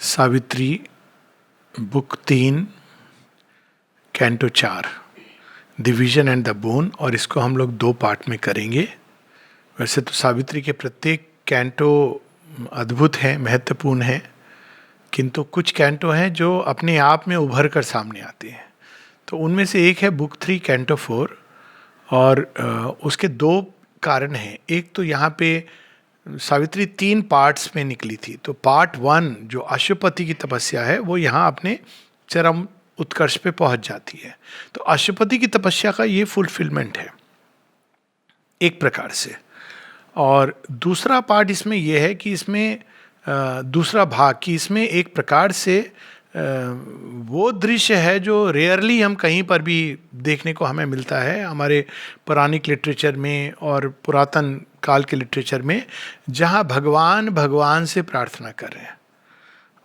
Savitri book 3 canto 4 the vision and the bone, और इसको हम लोग 2 पार्ट में करेंगे। वैसे तो सावित्री के प्रत्येक कैंटो अद्भुत हैं, महत्वपूर्ण हैं, किंतु कुछ कैंटो हैं जो अपने आप में उभर कर सामने आते हैं। तो उनमें से एक है बुक 3 कैंटो 4, और उसके 2 कारण हैं। एक तो यहाँ पे सावित्री 3 पार्ट्स में निकली थी, तो पार्ट 1 जो अशुपति की तपस्या है वो यहाँ अपने चरम उत्कर्ष पे पहुंच जाती है। तो अशुपति की तपस्या का ये फुलफिलमेंट है एक प्रकार से। और दूसरा पार्ट इसमें यह है कि इसमें दूसरा भाग कि इसमें एक प्रकार से वो दृश्य है जो रेयरली हम कहीं पर भी देखने को हमें मिलता है हमारे पौराणिक लिटरेचर में और पुरातन काल के लिटरेचर में, जहाँ भगवान भगवान से प्रार्थना कर रहे हैं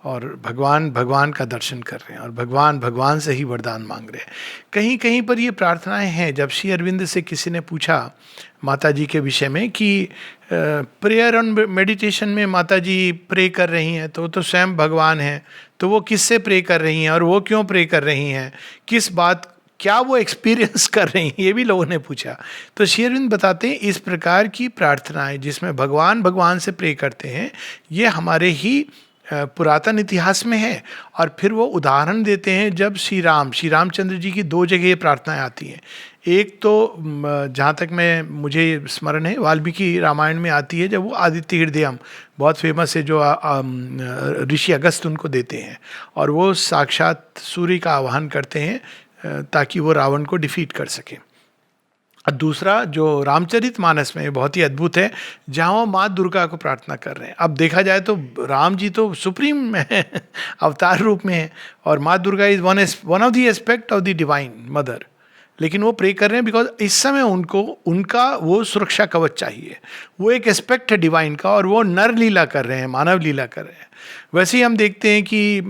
और भगवान भगवान का दर्शन कर रहे हैं और भगवान भगवान से ही वरदान मांग रहे हैं। कहीं कहीं पर ये प्रार्थनाएं हैं। जब श्री अरविंद से किसी ने पूछा माता जी के विषय में कि प्रेयर और मेडिटेशन में माता जी प्रे कर रही हैं, तो स्वयं भगवान हैं, तो वो किससे प्रे कर रही हैं और वो क्यों प्रे कर रही हैं, किस बात क्या वो एक्सपीरियंस कर रही हैं, ये भी लोगों ने पूछा। तो श्री अरविंद बताते हैं इस प्रकार की प्रार्थनाएं जिसमें भगवान भगवान से प्रे करते हैं, ये हमारे ही पुरातन इतिहास में है। और फिर वो उदाहरण देते हैं जब श्री रामचंद्र जी की 2 जगह ये प्रार्थनाएं आती हैं। एक तो जहाँ तक मुझे स्मरण है वाल्मीकि रामायण में आती है, जब वो आदित्य हृदयम बहुत फेमस है जो ऋषि अगस्त उनको देते हैं और वो साक्षात सूर्य का आवाहन करते हैं ताकि वो रावण को डिफीट कर सके। और दूसरा जो रामचरितमानस में बहुत ही अद्भुत है, जहाँ वो माँ दुर्गा को प्रार्थना कर रहे हैं। अब देखा जाए तो राम जी तो सुप्रीम है अवतार रूप में है, और माँ Durga is one of the aspect of the divine mother, लेकिन वो प्रे कर रहे हैं बिकॉज इस समय उनका वो सुरक्षा कवच चाहिए। वो एक एस्पेक्ट है डिवाइन का, और वो नर लीला कर रहे हैं, मानव लीला कर रहे हैं। वैसे ही हम देखते हैं कि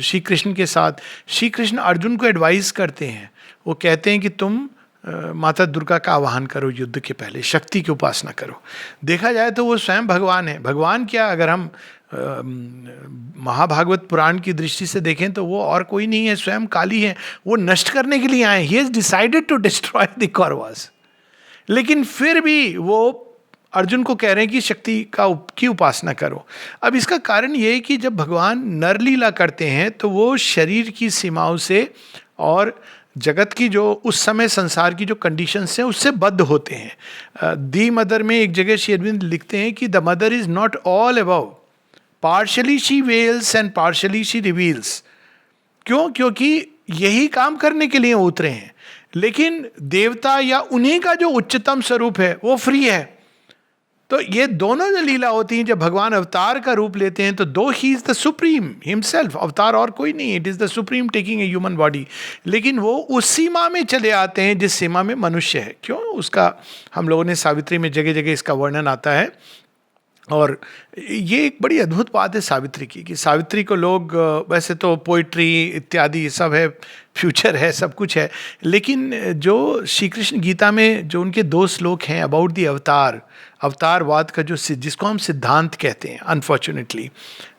श्री कृष्ण के साथ श्री कृष्ण अर्जुन को एडवाइस करते हैं। वो कहते हैं कि तुम माता दुर्गा का आवाहन करो, युद्ध के पहले शक्ति की उपासना करो। देखा जाए तो वो स्वयं भगवान है। भगवान क्या, अगर हम महाभागवत पुराण की दृष्टि से देखें तो वो और कोई नहीं है, स्वयं काली है। वो नष्ट करने के लिए आए, he has decided to destroy the Kauravas. लेकिन फिर भी वो अर्जुन को कह रहे हैं कि शक्ति की उपासना करो। अब इसका कारण ये है कि जब भगवान नरलीला करते हैं तो वो शरीर की सीमाओं से और जगत की जो उस समय संसार की जो कंडीशंस हैं उससे बद्ध होते हैं। दी मदर में एक जगह श्री अरविंद लिखते हैं कि the mother is not all above, partially she veils and partially she reveals. क्यों? क्योंकि यही काम करने के लिए उतरे हैं, लेकिन देवता या उन्हीं का जो उच्चतम स्वरूप है वो फ्री है। तो ये दोनों जो लीला होती हैं, जब भगवान अवतार का रूप लेते हैं तो दो he is the supreme himself, अवतार और कोई नहीं, it is the supreme taking a human body, लेकिन वो उस सीमा में चले आते हैं जिस सीमा में मनुष्य है। क्यों? उसका हम लोगों ने सावित्री में जगह जगह इसका वर्णन आता है। और ये एक बड़ी अद्भुत बात है सावित्री की, कि सावित्री को लोग वैसे तो पोइट्री इत्यादि सब है, फ्यूचर है, सब कुछ है, लेकिन जो श्री कृष्ण गीता में जो उनके 2 श्लोक हैं अबाउट दी अवतारवाद का जिसको हम सिद्धांत कहते हैं अनफॉर्चुनेटली,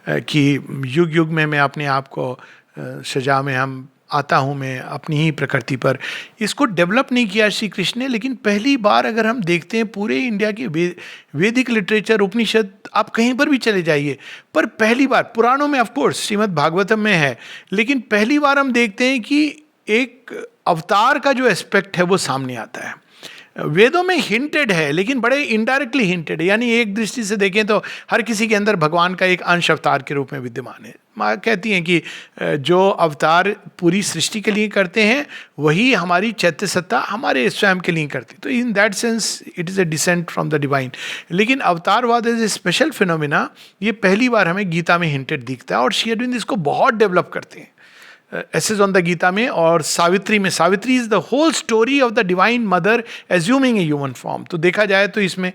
कि युग युग में मैं अपने आप को सजा में हम आता हूँ, मैं अपनी ही प्रकृति पर, इसको डेवलप नहीं किया श्री कृष्ण ने। लेकिन पहली बार अगर हम देखते हैं पूरे इंडिया के वैदिक लिटरेचर, उपनिषद, आप कहीं पर भी चले जाइए, पर पहली बार पुराणों में ऑफकोर्स श्रीमद् भागवतम में है, लेकिन पहली बार हम देखते हैं कि एक अवतार का जो एस्पेक्ट है वो सामने आता है। वेदों में हिंटेड है, लेकिन बड़े इनडायरेक्टली हिंटेड है। यानी एक दृष्टि से देखें तो हर किसी के अंदर भगवान का एक अंश अवतार के रूप में विद्यमान है। माँ कहती हैं कि जो अवतार पूरी सृष्टि के लिए करते हैं वही हमारी चैत्य सत्ता हमारे स्वयं के लिए करती, तो in that sense it is a decent from the divine. लेकिन अवतारवाद एज ए स्पेशल फिनोमिना ये पहली बार हमें गीता में हिंटेड दिखता है, और श्री अरविंद इसको बहुत डेवलप करते हैं एसेज ऑन द गीता में। और Savitri is the whole story of the divine mother assuming a human form. तो देखा जाए तो इसमें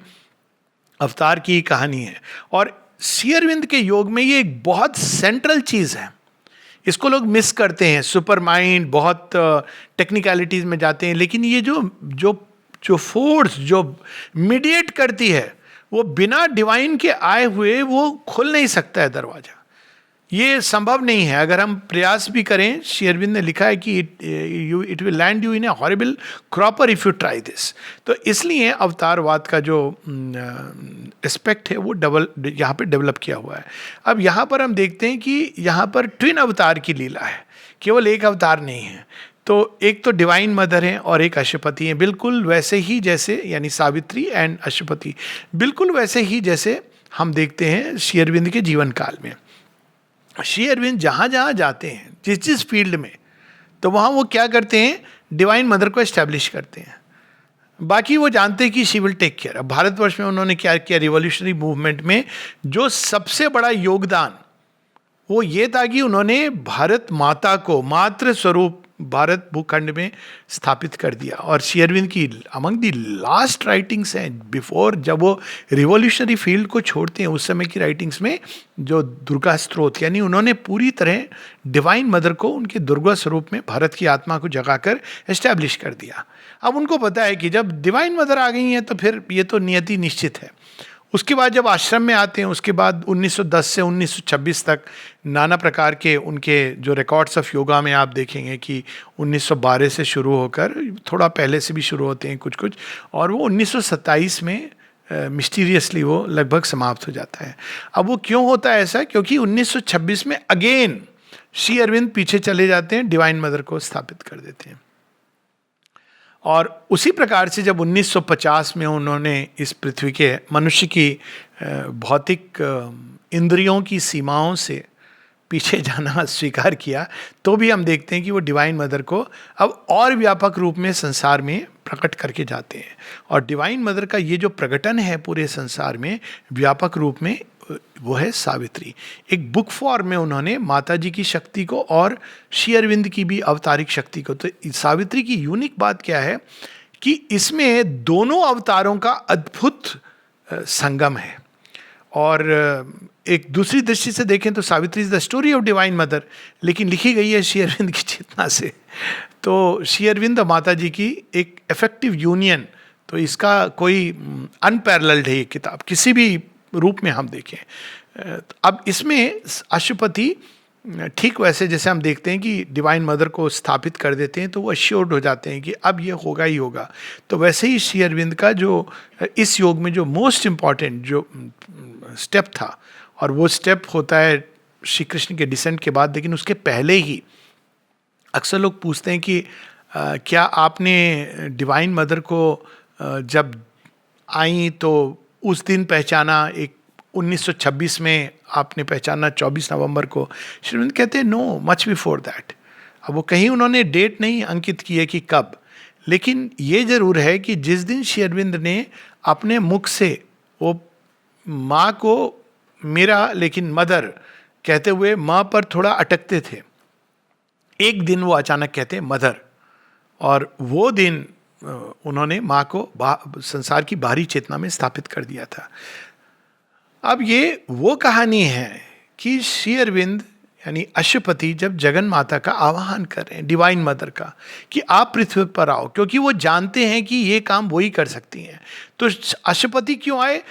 अवतार की कहानी है, और श्री अरविंद के योग में ये एक बहुत सेंट्रल चीज है। इसको लोग मिस करते हैं, सुपर माइंड, बहुत टेक्निकलिटीज में जाते हैं, लेकिन ये जो फोर्स जो मीडिएट करती है वो बिना डिवाइन के आए हुए वो खुल नहीं सकता है दरवाजा। ये संभव नहीं है। अगर हम प्रयास भी करें, श्री अरविंद ने लिखा है कि it will land you in A horrible cropper if you try this. तो इसलिए अवतारवाद का जो एस्पेक्ट है वो यहाँ पे डेवलप किया हुआ है। अब यहाँ पर हम देखते हैं कि यहाँ पर ट्विन अवतार की लीला है, केवल एक अवतार नहीं है। तो एक तो डिवाइन मदर है और एक अशुपति है, बिल्कुल वैसे ही जैसे, यानी सावित्री एंड अशुपति, बिल्कुल वैसे ही जैसे हम देखते हैं श्री अरविंद के जीवन काल में। श्री अरविंद जहाँ जहाँ जाते हैं, जिस जिस फील्ड में, तो वहाँ वो क्या करते हैं, डिवाइन मदर को एस्टैब्लिश करते हैं। बाकी वो जानते हैं कि शी विल टेक केयर। अब भारतवर्ष में उन्होंने क्या किया, रिवॉल्यूशनरी मूवमेंट में जो सबसे बड़ा योगदान वो ये था कि उन्होंने भारत माता को मातृ स्वरूप भारत भूखंड में स्थापित कर दिया। और श्री अरविंद की अमंग दी लास्ट राइटिंग्स हैं बिफोर, जब वो रिवॉल्यूशनरी फील्ड को छोड़ते हैं, उस समय की राइटिंग्स में जो दुर्गा स्त्रोत, यानी उन्होंने पूरी तरह डिवाइन मदर को उनके दुर्गा स्वरूप में भारत की आत्मा को जगाकर एस्टैब्लिश कर दिया। अब उनको पता है कि जब डिवाइन मदर आ गई हैं तो फिर ये तो नियति निश्चित है। उसके बाद जब आश्रम में आते हैं, उसके बाद 1910 से 1926 तक नाना प्रकार के उनके जो रिकॉर्ड्स ऑफ योगा में आप देखेंगे कि 1912 से शुरू होकर, थोड़ा पहले से भी शुरू होते हैं कुछ कुछ, और वो 1927 में मिस्टीरियसली वो लगभग समाप्त हो जाता है। अब वो क्यों होता है ऐसा, क्योंकि 1926 में अगेन श्री अरविंद पीछे चले जाते हैं, डिवाइन मदर को स्थापित कर देते हैं। और उसी प्रकार से जब 1950 में उन्होंने इस पृथ्वी के मनुष्य की भौतिक इंद्रियों की सीमाओं से पीछे जाना स्वीकार किया, तो भी हम देखते हैं कि वो डिवाइन मदर को अब और व्यापक रूप में संसार में प्रकट करके जाते हैं। और डिवाइन मदर का ये जो प्रकटन है पूरे संसार में व्यापक रूप में, वो है सावित्री। एक बुक फॉर्म में उन्होंने माता जी की शक्ति को और श्री अरविंद की भी अवतारिक शक्ति को, तो सावित्री की यूनिक बात क्या है कि इसमें दोनों अवतारों का अद्भुत संगम है। और एक दूसरी दृष्टि से देखें तो Savitri is the story of divine mother, लेकिन लिखी गई है श्री अरविंद की चेतना से। तो श्री अरविंद और माता जी की एक इफेक्टिव यूनियन, तो इसका कोई अनपैरेलल्ड है ये किताब, किसी भी रूप में हम देखें। अब इसमें अशुपति ठीक वैसे जैसे हम देखते हैं कि डिवाइन मदर को स्थापित कर देते हैं तो वो अश्योर्ड हो जाते हैं कि अब ये होगा ही होगा, तो वैसे ही श्री अरविंद का जो इस योग में जो मोस्ट इम्पॉर्टेंट जो स्टेप था, और वो स्टेप होता है श्री कृष्ण के डिसेंट के बाद, लेकिन उसके पहले ही अक्सर लोग पूछते हैं कि क्या आपने डिवाइन मदर को जब आई तो उस दिन पहचाना, एक 1926 में आपने पहचाना 24 नवंबर को? श्री अरविंद कहते हैं नो, मच बिफोर दैट। अब वो कहीं उन्होंने डेट नहीं अंकित की है कि कब, लेकिन ये जरूर है कि जिस दिन श्री अरविंद ने अपने मुख से वो माँ को मेरा लेकिन मदर कहते हुए माँ पर थोड़ा अटकते थे, एक दिन वो अचानक कहते मदर, और वो दिन उन्होंने माँ को संसार की बाहरी चेतना में स्थापित कर दिया था। अब ये वो कहानी है कि श्री अरविंद यानी अशुपति जब जगन माता का आवाहन कर रहे हैं, डिवाइन मदर का, कि आप पृथ्वी पर आओ, क्योंकि वो जानते हैं कि ये काम वो ही कर सकती हैं। तो अशुपति क्यों आए?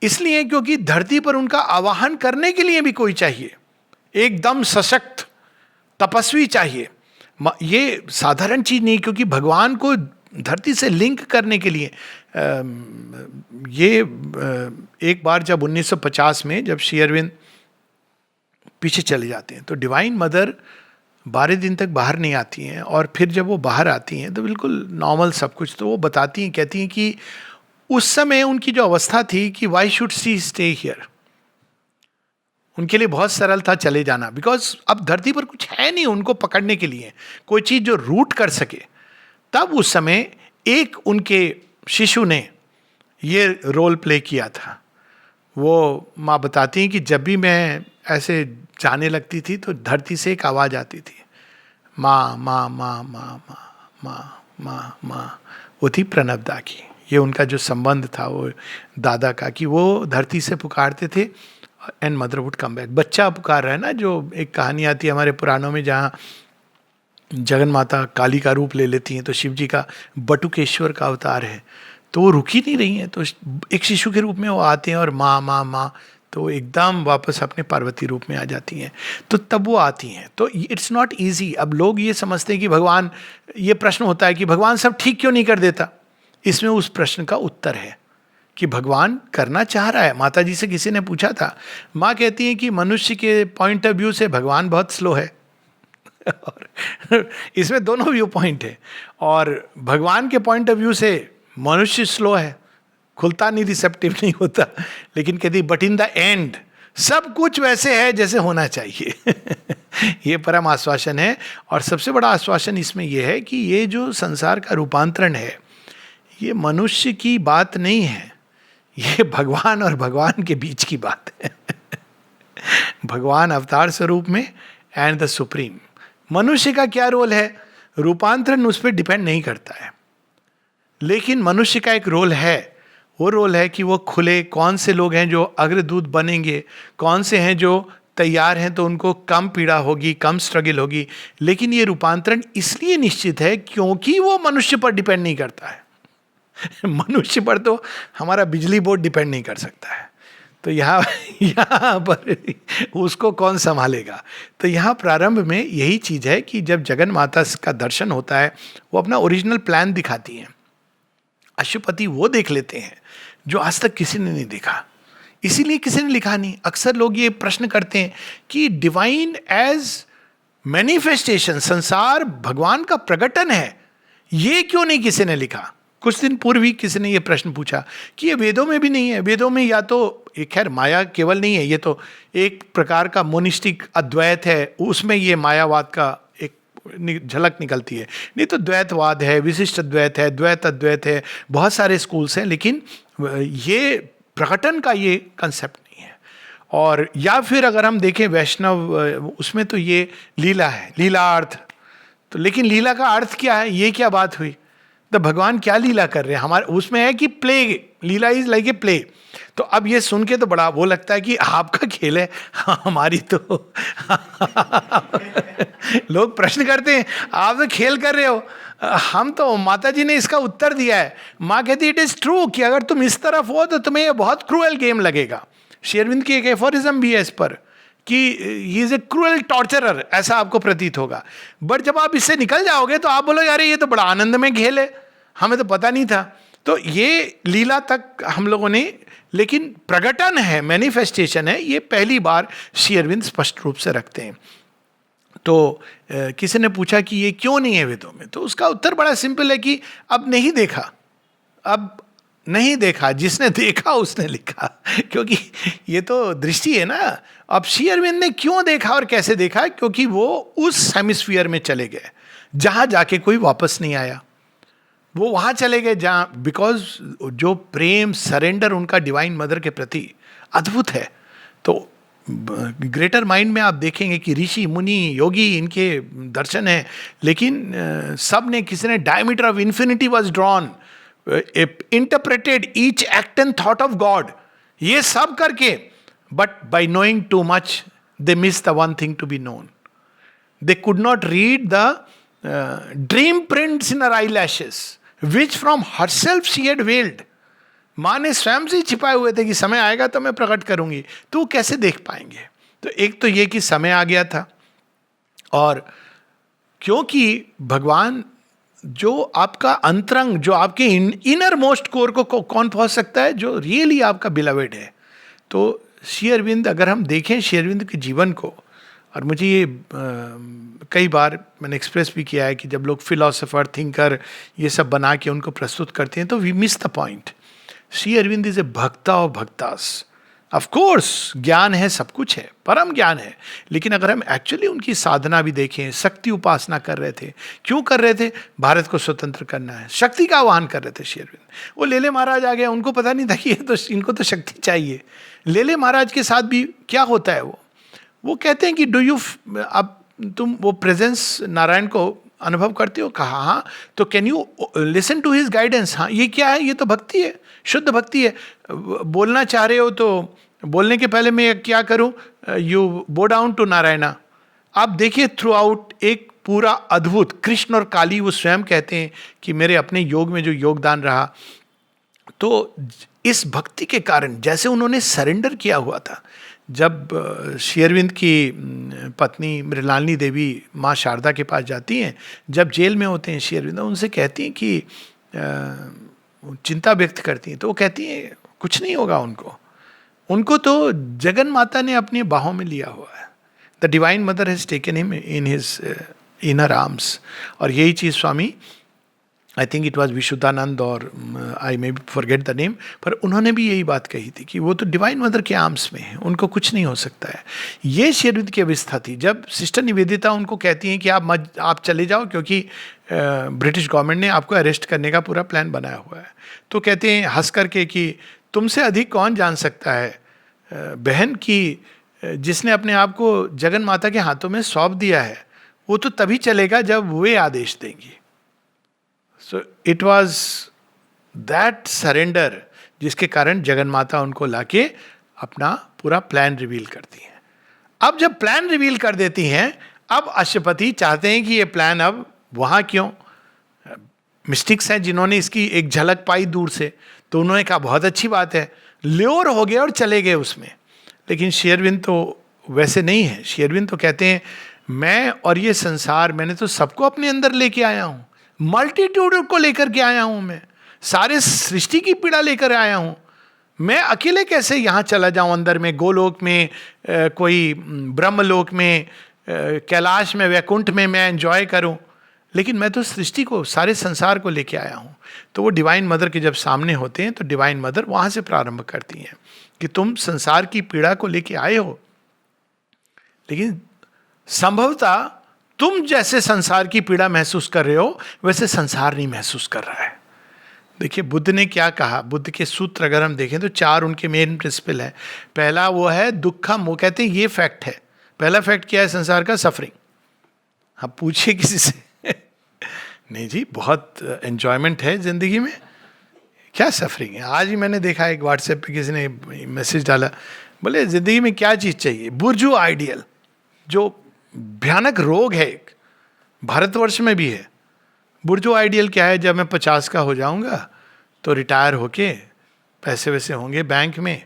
इसलिए क्योंकि धरती पर उनका आवाहन करने के लिए भी कोई चाहिए, एकदम सशक्त तपस्वी चाहिए। ये साधारण चीज नहीं, क्योंकि भगवान को धरती से लिंक करने के लिए एक बार जब 1950 में जब श्री अरविंद पीछे चले जाते हैं तो डिवाइन मदर 12 दिन तक बाहर नहीं आती हैं, और फिर जब वो बाहर आती हैं तो बिल्कुल नॉर्मल सब कुछ, तो वो बताती हैं, कहती हैं कि उस समय उनकी जो अवस्था थी कि why should see stay here, उनके लिए बहुत सरल था चले जाना, बिकॉज अब धरती पर कुछ है नहीं उनको पकड़ने के लिए, कोई चीज जो रूट कर सके। तब उस समय एक उनके शिशु ने ये रोल प्ले किया था। वो माँ बताती हैं कि जब भी मैं ऐसे जाने लगती थी तो धरती से एक आवाज आती थी, माँ माँ माँ माँ माँ माँ माँ माँ। वो थी प्रणबदा की, ये उनका जो संबंध था वो दादा का, कि वो धरती से पुकारते थे and mother would come back. बच्चा पुकार रहा है ना, जो एक कहानी आती है हमारे पुराणों में जहाँ जगन माता काली का रूप ले लेती हैं, तो शिव जी का बटुकेश्वर का अवतार है, तो वो रुक ही नहीं रही हैं, तो एक शिशु के रूप में वो आते हैं और माँ माँ माँ, तो एकदम वापस अपने पार्वती रूप में आ जाती हैं, तो तब वो आती हैं. तो इट्स नॉट ईजी. अब लोग ये समझते हैं कि भगवान, ये प्रश्न होता है कि भगवान सब ठीक क्यों नहीं कर देता. इसमें उस प्रश्न का उत्तर है कि भगवान करना चाह रहा है. माता जी से किसी ने पूछा था, माँ कहती हैं कि मनुष्य के पॉइंट ऑफ व्यू से भगवान बहुत स्लो है. और इसमें दोनों व्यू पॉइंट है, और भगवान के पॉइंट ऑफ व्यू से मनुष्य स्लो है, खुलता नहीं, रिसेप्टिव नहीं होता. लेकिन कहती बट इन द एंड सब कुछ वैसे है जैसे होना चाहिए. ये परम आश्वासन है. और सबसे बड़ा आश्वासन इसमें यह है कि ये जो संसार का रूपांतरण है, ये मनुष्य की बात नहीं है, ये भगवान और भगवान के बीच की बात है. भगवान अवतार स्वरूप में एंड द सुप्रीम. मनुष्य का क्या रोल है, रूपांतरण उस पर डिपेंड नहीं करता है. लेकिन मनुष्य का एक रोल है, वो रोल है कि वो खुले. कौन से लोग हैं जो अग्रदूत बनेंगे, कौन से हैं जो तैयार हैं, तो उनको कम पीड़ा होगी, कम स्ट्रगल होगी. लेकिन ये रूपांतरण इसलिए निश्चित है क्योंकि वो मनुष्य पर डिपेंड नहीं करता है. मनुष्य पर तो हमारा बिजली बोर्ड डिपेंड नहीं कर सकता है. तो यहाँ पर उसको कौन संभालेगा. तो यहाँ प्रारंभ में यही चीज है कि जब जगन माता का दर्शन होता है, वो अपना ओरिजिनल प्लान दिखाती हैं. अशुपति वो देख लेते हैं जो आज तक किसी ने नहीं देखा, इसीलिए किसी ने लिखा नहीं. अक्सर लोग ये प्रश्न करते हैं कि डिवाइन एज मैनिफेस्टेशन, संसार भगवान का प्रकटन है, ये क्यों नहीं किसी ने लिखा. कुछ दिन पूर्व ही किसी ने ये प्रश्न पूछा कि ये वेदों में भी नहीं है. वेदों में या तो खैर माया केवल नहीं है, ये तो एक प्रकार का मोनिस्टिक अद्वैत है, उसमें ये मायावाद का एक झलक निकलती है. नहीं तो द्वैतवाद है, विशिष्ट अद्वैत है, द्वैत अद्वैत है, बहुत सारे स्कूल्स हैं. लेकिन ये प्रकटन का ये कंसेप्ट नहीं है. और या फिर अगर हम देखें वैष्णव, उसमें तो ये लीला है, लीला अर्थ. तो लेकिन लीला का अर्थ क्या है, ये क्या बात हुई. तो भगवान क्या लीला कर रहे हैं, हमारे उसमें है कि play, Leela is like a play. तो अब ये सुन के तो बड़ा वो लगता है कि आपका खेल है, हमारी तो लोग प्रश्न करते हैं आप तो खेल कर रहे हो. हम तो, माता जी ने इसका उत्तर दिया है. माँ कहती इट इज ट्रू कि अगर तुम इस तरफ हो तो तुम्हें ये बहुत क्रूएल गेम लगेगा. श्री अरविंद की एक एफोरिज्म भी है इस पर कि ही इज ए क्रूएल टॉर्चरर, ऐसा आपको प्रतीत होगा. बट जब आप इससे निकल जाओगे तो आप बोलोगे अरे ये तो बड़ा आनंदमय खेल है, हमें तो पता नहीं था. तो ये लीला तक हम लोगों ने, लेकिन प्रकटन है, मैनिफेस्टेशन है, ये पहली बार श्री अरविंद स्पष्ट रूप से रखते हैं. तो किसी ने पूछा कि ये क्यों नहीं है वेदों में, तो उसका उत्तर बड़ा सिंपल है कि अब नहीं देखा, अब नहीं देखा, जिसने देखा उसने लिखा. क्योंकि ये तो दृष्टि है ना. अब श्री अरविंद ने क्यों देखा और कैसे देखा, क्योंकि वो उस हेमिस्फीयर में चले गए जहां जाके कोई वापस नहीं आया. वो वहां चले गए जहां, बिकॉज जो प्रेम, सरेंडर उनका डिवाइन मदर के प्रति अद्भुत है. तो ग्रेटर माइंड में आप देखेंगे कि ऋषि, मुनि, योगी, इनके दर्शन है. लेकिन सब ने, किसी ने diameter of infinity was drawn, interpreted each act and thought of God, ये सब करके, but by knowing too much they miss the one thing to be known. They could not read the dream prints in her eyelashes which from herself she had veiled. माँ ने स्वयं से छिपाए हुए थे कि समय आएगा तो मैं प्रकट करूंगी, तो वो कैसे देख पाएंगे. तो एक तो ये कि समय आ गया था, और क्योंकि भगवान जो आपका अंतरंग, जो आपके इनर मोस्ट कोर को कौन पहुंच सकता है, जो रियली आपका बिलवेड है. तो श्री अरविंद, अगर हम देखें श्री अरविंद के जीवन को, और मुझे ये कई बार मैंने एक्सप्रेस भी किया है कि जब लोग फिलोसोफर, थिंकर ये सब बना के उनको प्रस्तुत करते हैं तो we miss the point. Shri Arvind is a bhakta of bhaktas. Of course ज्ञान है, सब कुछ है, परम ज्ञान है. लेकिन अगर हम एक्चुअली उनकी साधना भी देखें, शक्ति उपासना कर रहे थे. क्यों कर रहे थे, भारत को स्वतंत्र करना है, शक्ति का आह्वान कर रहे थे श्री अरविंद. वो लेले महाराज आ गया, उनको पता नहीं था कि ये तो, इनको तो शक्ति चाहिए. लेले महाराज के साथ भी क्या होता है, वो कहते हैं कि डू यू, अब तुम वो प्रेजेंस नारायण को अनुभव करते हो. कहा हाँ. तो can you listen to his guidance. हाँ, ये क्या है, ये तो भक्ति है, शुद्ध भक्ति है. बोलना चाह रहे हो तो बोलने के पहले मैं क्या करूं, यू बो डाउन टू नारायणा. आप देखिए थ्रू आउट एक पूरा अद्भुत, कृष्ण और काली वो स्वयं कहते हैं कि मेरे अपने योग में जो योगदान रहा. तो इस भक्ति के कारण, जैसे उन्होंने सरेंडर किया हुआ था। जब श्री अरविंद की पत्नी मृणालिनी देवी माँ शारदा के पास जाती हैं, जब जेल में होते हैं श्री अरविंद, उनसे कहती हैं कि चिंता व्यक्त करती हैं, तो वो कहती हैं कुछ नहीं होगा उनको तो जगन माता ने अपनी बाहों में लिया हुआ है। The divine mother has taken him in his inner arms. और यही चीज़ Swami, I think it was Vishuddhananda, और I may forget the name, पर उन्होंने भी यही बात कही थी कि वो तो डिवाइन मदर के आर्म्स में है, उनको कुछ नहीं हो सकता है। ये श्री अरविंद की अवस्था थी। जब सिस्टर निवेदिता उनको कहती हैं कि आप चले जाओ, क्योंकि ब्रिटिश गवर्नमेंट ने आपको अरेस्ट करने का पूरा प्लान बनाया हुआ है, तो कहते हैं हंस करके कि तुमसे अधिक कौन जान सकता है बहन कि जिसने अपने आप को जगन माता के हाथों में सौंप दिया है, वो तो तभी चलेगा जब वे आदेश देंगी। So it was that surrender जिसके कारण जगन माता उनको लाके अपना पूरा प्लान रिवील करती हैं। अब जब प्लान रिवील कर देती हैं, अब अश्वपति चाहते हैं कि ये प्लान अब वहाँ क्यों, मिस्टिक्स हैं जिन्होंने इसकी एक झलक पाई दूर से, तो उन्होंने कहा बहुत अच्छी बात है, ल्योर हो गए और चले गए उसमें। लेकिन श्री अरविंद तो वैसे नहीं है। श्री अरविंद तो कहते हैं मैं और ये संसार, मैंने तो सबको अपने अंदर लेके आया हूँ, मल्टीट्यूड को लेकर के आया हूँ, मैं सारे सृष्टि की पीड़ा लेकर आया हूँ। मैं अकेले कैसे यहाँ चला जाऊँ अंदर में, गोलोक में, कोई ब्रह्मलोक में, कैलाश में, वैकुंठ में मैं एंजॉय करूँ, लेकिन मैं तो सृष्टि को, सारे संसार को लेके आया हूँ। तो वो डिवाइन मदर के जब सामने होते हैं तो डिवाइन मदर वहाँ से प्रारंभ करती हैं कि तुम संसार की पीड़ा को लेके आए हो, लेकिन संभवतः तुम जैसे संसार की पीड़ा महसूस कर रहे हो वैसे संसार नहीं महसूस कर रहा है। देखिए बुद्ध ने क्या कहा, बुद्ध के सूत्र अगर हम देखें तो 4 उनके मेन प्रिंसिपल है। पहला वो है दुखम, वो कहते हैं ये फैक्ट है। पहला फैक्ट क्या है संसार का? सफरिंग। आप पूछिए किसी से नहीं जी बहुत एंजॉयमेंट है जिंदगी में, क्या सफरिंग है? आज ही मैंने देखा एक व्हाट्सएप पे किसी ने मैसेज डाला, बोले जिंदगी में क्या चीज़ चाहिए? बुर्जू आइडियल, जो भयानक रोग है एक, भारतवर्ष में भी है। बुर्जू आइडियल क्या है? जब मैं 50 का हो जाऊंगा तो रिटायर होके पैसे वैसे होंगे बैंक में,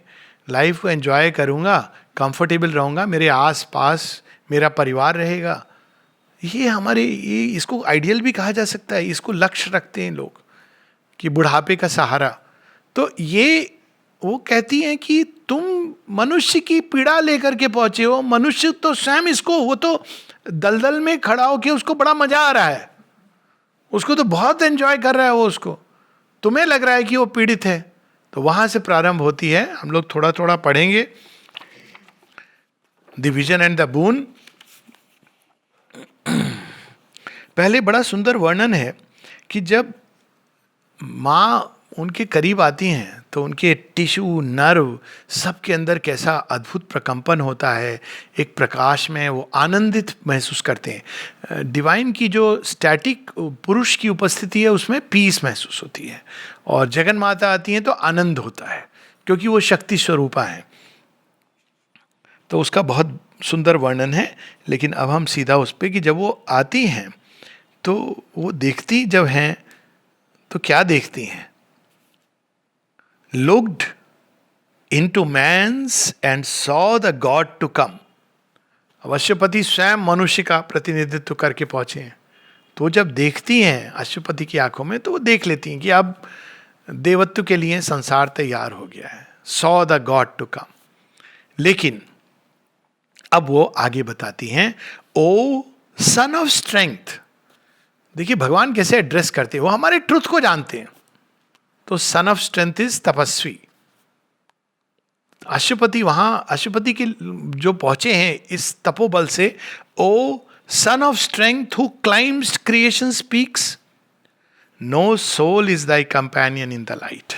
लाइफ को एंजॉय करूंगा, कंफर्टेबल रहूंगा, मेरे आस पास मेरा परिवार रहेगा। ये हमारे, ये इसको आइडियल भी कहा जा सकता है। इसको लक्ष्य रखते हैं लोग कि बुढ़ापे का सहारा। तो ये वो कहती हैं कि तुम मनुष्य की पीड़ा लेकर के पहुंचे हो। मनुष्य तो स्वयं इसको, वो तो दलदल में खड़ा होके उसको बड़ा मजा आ रहा है, उसको तो बहुत एंजॉय कर रहा है वो, उसको तुम्हें लग रहा है कि वो पीड़ित है। तो वहां से प्रारंभ होती है। हम लोग थोड़ा थोड़ा पढ़ेंगे। The vision and the boon. पहले बड़ा सुंदर वर्णन है कि जब माँ उनके करीब आती हैं तो उनके टिश्यू, नर्व, सबके अंदर कैसा अद्भुत प्रकंपन होता है। एक प्रकाश में वो आनंदित महसूस करते हैं। डिवाइन की जो स्टैटिक पुरुष की उपस्थिति है उसमें पीस महसूस होती है, और जगन माता आती हैं तो आनंद होता है, क्योंकि वो शक्ति स्वरूपा है। तो उसका बहुत सुंदर वर्णन है। लेकिन अब हम सीधा उस पर कि जब वो आती हैं तो वो देखती जब हैं तो क्या देखती हैं? Looked into man's and saw the God to come. अब अश्वपति स्वयं मनुष्य का प्रतिनिधित्व करके पहुंचे हैं, तो जब देखती हैं अश्वपति की आंखों में तो वो देख लेती हैं कि अब देवत्व के लिए संसार तैयार हो गया है। Saw the God to come. लेकिन अब वो आगे बताती हैं, ओ सन ऑफ स्ट्रेंथ। देखिए भगवान कैसे एड्रेस करते हैं, वो हमारे ट्रुथ को जानते हैं। तो सन ऑफ स्ट्रेंथ इज तपस्वी। अश्वपति, वहां अश्वपति के जो पहुंचे हैं इस तपोबल से, O son of strength who climbs creation speaks, no soul is thy companion in the light.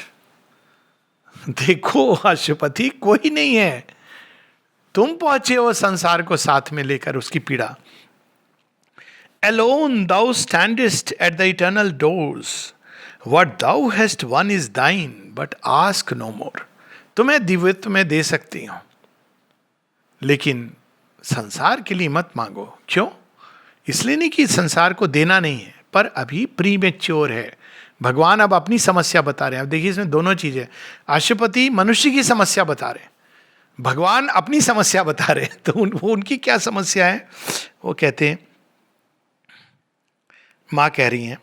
देखो अश्वपति कोई नहीं है, तुम पहुंचे हो संसार को साथ में लेकर, उसकी पीड़ा। Alone thou standest at the eternal doors. What thou hast won is thine, but ask no more. तुम्हें दिव्यत्व में दे सकती हूं, लेकिन संसार के लिए मत मांगो। क्यों? इसलिए नहीं कि संसार को देना नहीं है, पर अभी प्रीमेच्योर है, भगवान अब अपनी समस्या बता रहे हैं। अब देखिए इसमें दोनों चीजें, अशुपति मनुष्य की समस्या बता रहे हैं, भगवान अपनी समस्या बता रहे हैं। तो वो उनकी क्या समस्या है, वो कहते हैं, मां कह रही हैं,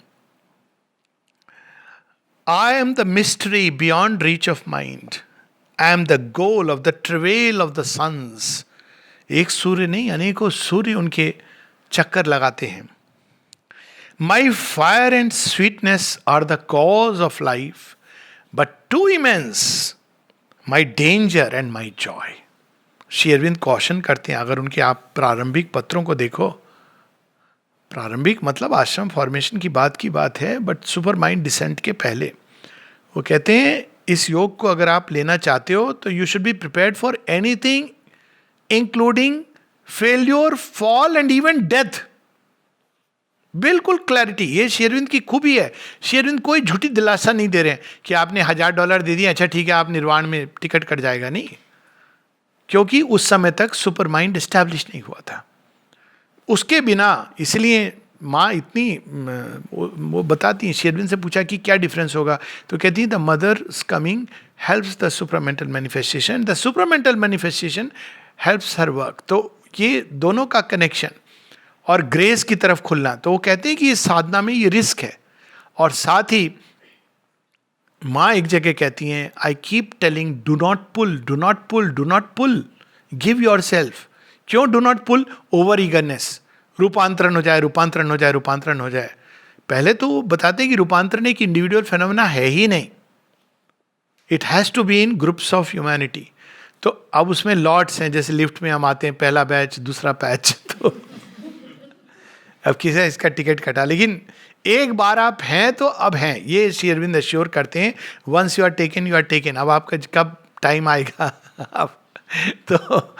I am the mystery beyond reach of mind, I am the goal of the travel of the suns. एक सूर्य नहीं, अनेकों सूर्य उनके चक्कर लगाते हैं। My fire and sweetness are the cause of life, but too immense my danger and my joy. Shri Aurobindo caution करते हैं, अगर उनके आप प्रारंभिक पत्रों को देखो, प्रारंभिक मतलब आश्रम फॉर्मेशन की बात है, बट सुपर माइंड डिसेंट के पहले वो कहते हैं इस योग को अगर आप लेना चाहते हो तो you should be prepared for anything including failure, fall and even death. बिल्कुल क्लैरिटी, ये श्री अरविंद की खूबी है। श्री अरविंद कोई झूठी दिलासा नहीं दे रहे हैं कि आपने $1000 दे दिया, अच्छा ठीक है आप निर्वाण में टिकट कट जाएगा, नहीं। क्योंकि उस समय तक सुपर माइंड एस्टैब्लिश नहीं हुआ था। उसके बिना, इसलिए माँ इतनी वो बताती हैं, श्री अरविंद से पूछा कि क्या डिफरेंस होगा, तो कहती है the mother's coming helps the supramental manifestation, the supramental manifestation helps her work. तो ये दोनों का कनेक्शन और ग्रेस की तरफ खुलना। तो वो कहते हैं कि इस साधना में ये रिस्क है। और साथ ही माँ एक जगह कहती हैं, I keep telling do not pull, do not pull, do not pull, give yourself. क्यों do not pull? Over eagerness, रूपांतरण हो जाए, रूपांतरण हो जाए, रूपांतरण हो जाए। पहले तो वो बताते हैं कि रूपांतरण एक इंडिविजुअल फेनोमेना है ही नहीं, it has to be in groups of humanity. तो अब उसमें लॉट्स हैं, जैसे लिफ्ट में हम आते हैं, पहला बैच, दूसरा पैच, तो अब किसी इसका टिकट कटा, लेकिन एक बार आप हैं तो अब हैं, ये श्री अरविंद अश्योर करते हैं। Once you are taken, you are taken. अब आपका कब टाइम आएगा अब तो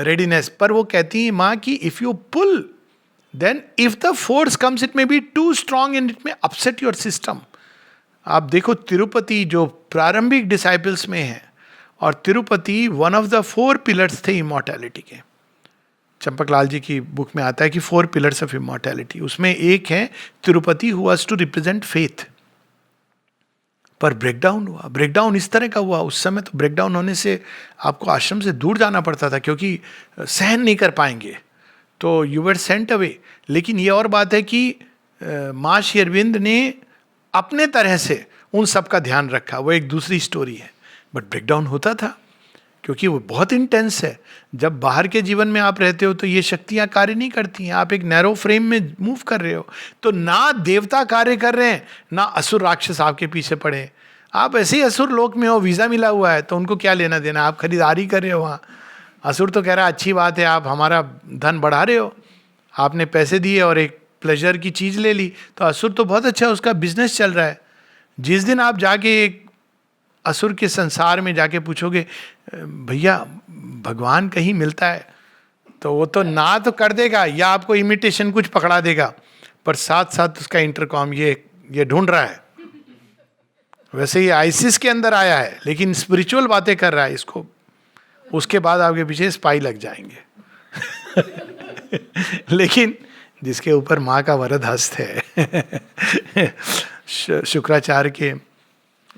रेडीनेस। पर वो कहती है माँ कि if you pull, then if the force comes it may be too strong and it may upset your system. आप देखो तिरुपति जो प्रारंभिक डिसाइपल्स में है, और Tirupati one of the 4 pillars थे इमॉर्टैलिटी के। चंपकलाल जी की बुक में आता है कि 4 पिलर्स ऑफ इमॉर्टैलिटी, उसमें एक है Tirupati who was to represent faith. पर ब्रेकडाउन हुआ, ब्रेकडाउन इस तरह का हुआ उस समय, तो ब्रेकडाउन होने से आपको आश्रम से दूर जाना पड़ता था, क्योंकि सहन नहीं कर पाएंगे, तो यू वर सेंट अवे। लेकिन ये और बात है कि माँ श्री अरविंद ने अपने तरह से उन सब का ध्यान रखा, वो एक दूसरी स्टोरी है। बट ब्रेकडाउन होता था क्योंकि वो बहुत इंटेंस है। जब बाहर के जीवन में आप रहते हो तो ये शक्तियां कार्य नहीं करती हैं, आप एक नैरो फ्रेम में मूव कर रहे हो, तो ना देवता कार्य कर रहे हैं, ना असुर राक्षस आपके पीछे पड़े। आप ऐसे ही असुर लोक में हो, वीज़ा मिला हुआ है, तो उनको क्या लेना देना, आप खरीदारी कर रहे हो वहाँ। असुर तो कह रहा है अच्छी बात है, आप हमारा धन बढ़ा रहे हो, आपने पैसे दिए और एक प्लेजर की चीज़ ले ली, तो असुर तो बहुत अच्छा, उसका बिजनेस चल रहा है। जिस दिन आप जाके एक असुर के संसार में जाके पूछोगे भैया भगवान कहीं मिलता है, तो वो तो ना तो कर देगा या आपको इमिटेशन कुछ पकड़ा देगा, पर साथ साथ उसका इंटरकॉम ये ढूंढ रहा है। वैसे ये आईसिस के अंदर आया है लेकिन स्पिरिचुअल बातें कर रहा है इसको, उसके बाद आपके पीछे स्पाई लग जाएंगे लेकिन जिसके ऊपर माँ का वरद हस्त है शुक्राचार्य के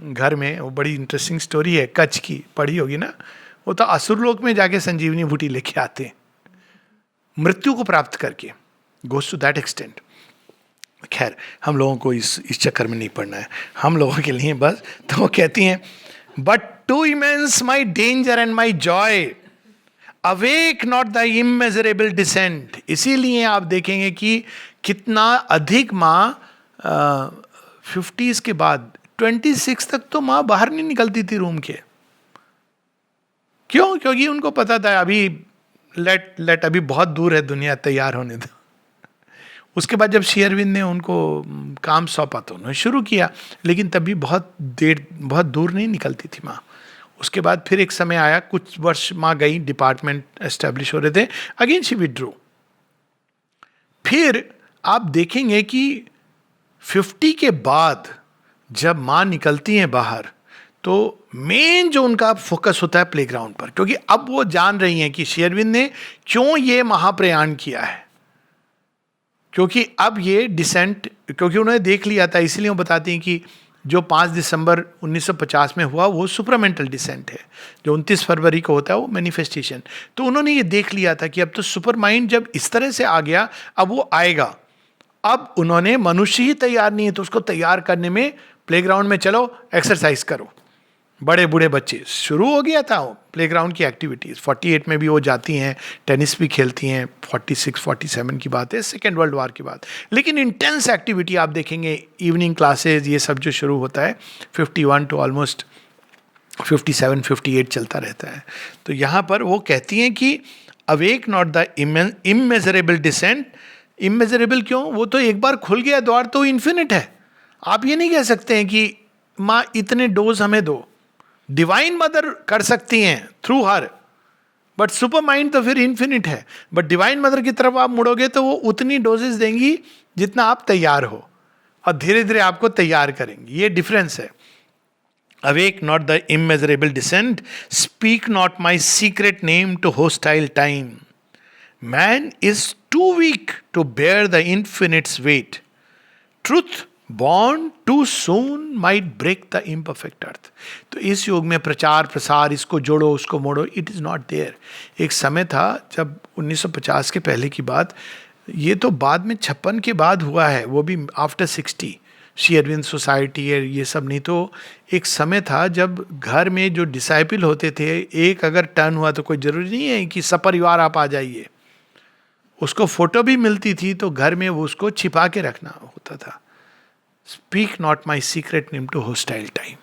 घर में, वो बड़ी इंटरेस्टिंग स्टोरी है, कच्छ की, पढ़ी होगी ना। वो तो असुरलोक में जाके संजीवनी बूटी लेके आते हैं मृत्यु को प्राप्त करके, गोस टू दैट एक्सटेंट। खैर हम लोगों को इस चक्कर में नहीं पड़ना है, हम लोगों के लिए बस। तो वो कहती हैं but too immense my danger and my joy, awake not the immeasurable descent. इसीलिए आप देखेंगे कि कितना अधिक माँ 50s के बाद 26 तक तो माँ बाहर नहीं निकलती थी रूम के। क्यों? क्योंकि उनको पता था अभी लेट अभी बहुत दूर है दुनिया, तैयार होने दो। उसके बाद जब श्री अरविंद ने उनको काम सौंपा तो उन्होंने शुरू किया, लेकिन तभी बहुत दूर नहीं निकलती थी माँ। उसके बाद फिर एक समय आया, कुछ वर्ष माँ गई, डिपार्टमेंट एस्टेब्लिश हो रहे थे, अगेन शी विड्रू। फिर आप देखेंगे कि 50 के बाद जब माँ निकलती हैं बाहर, तो मेन जो उनका फोकस होता है प्लेग्राउंड पर, क्योंकि अब वो जान रही हैं कि श्री अरविंद ने क्यों ये महाप्रयाण किया है। क्योंकि अब ये डिसेंट, क्योंकि उन्होंने देख लिया था, इसीलिए वो बताते हैं कि जो 5 दिसंबर 1950 में हुआ वो सुपरामेंटल डिसेंट है, जो 29 फरवरी को होता है वो मैनिफेस्टेशन। तो उन्होंने ये देख लिया था कि अब तो सुपर माइंड जब इस तरह से आ गया, अब वो आएगा। अब उन्होंने मनुष्य ही तैयार नहीं है, तो उसको तैयार करने में प्लेग्राउंड में चलो एक्सरसाइज करो, बड़े बूढ़े बच्चे, शुरू हो गया था प्लेग्राउंड की एक्टिविटीज। 48 में भी वो जाती हैं, टेनिस भी खेलती हैं, 46 47 की बात है, सेकेंड वर्ल्ड वॉर की बात। लेकिन इंटेंस एक्टिविटी आप देखेंगे, इवनिंग क्लासेज, ये सब जो शुरू होता है 51 टू ऑलमोस्ट 57 58 चलता रहता है। तो यहाँ पर वो कहती हैं कि awake not the immeasurable descent. Immeasurable क्यों? वो तो एक बार खुल गया द्वार तो इन्फिनिट है। आप ये नहीं कह सकते हैं कि माँ इतने डोज हमें दो, डिवाइन मदर कर सकती हैं through her, but super mind तो फिर इन्फिनिट है। बट डिवाइन मदर की तरफ आप मुड़ोगे तो वो उतनी डोजेस देंगी जितना आप तैयार हो, और धीरे धीरे आपको तैयार करेंगी। ये डिफरेंस है। Awake not the immeasurable descent, speak not my secret name to hostile time, man is too weak to bear the infinite's weight, truth born too soon might break the imperfect earth. तो इस युग में प्रचार प्रसार, इसको जोड़ो उसको मोड़ो, इट इज़ नॉट देयर। एक समय था जब 1950 के पहले की बात, ये तो बाद में 56 के बाद हुआ है, वो भी आफ्टर 60, श्री अरविंद सोसाइटी है, ये सब नहीं। तो एक समय था जब घर में जो डिसाइपल होते थे, एक अगर टर्न हुआ तो कोई ज़रूरी नहीं है कि सपरिवार आप आ जाइए, उसको फोटो भी मिलती थी तो घर में वो उसको छिपा के रखना होता था। Speak not my secret name to hostile time.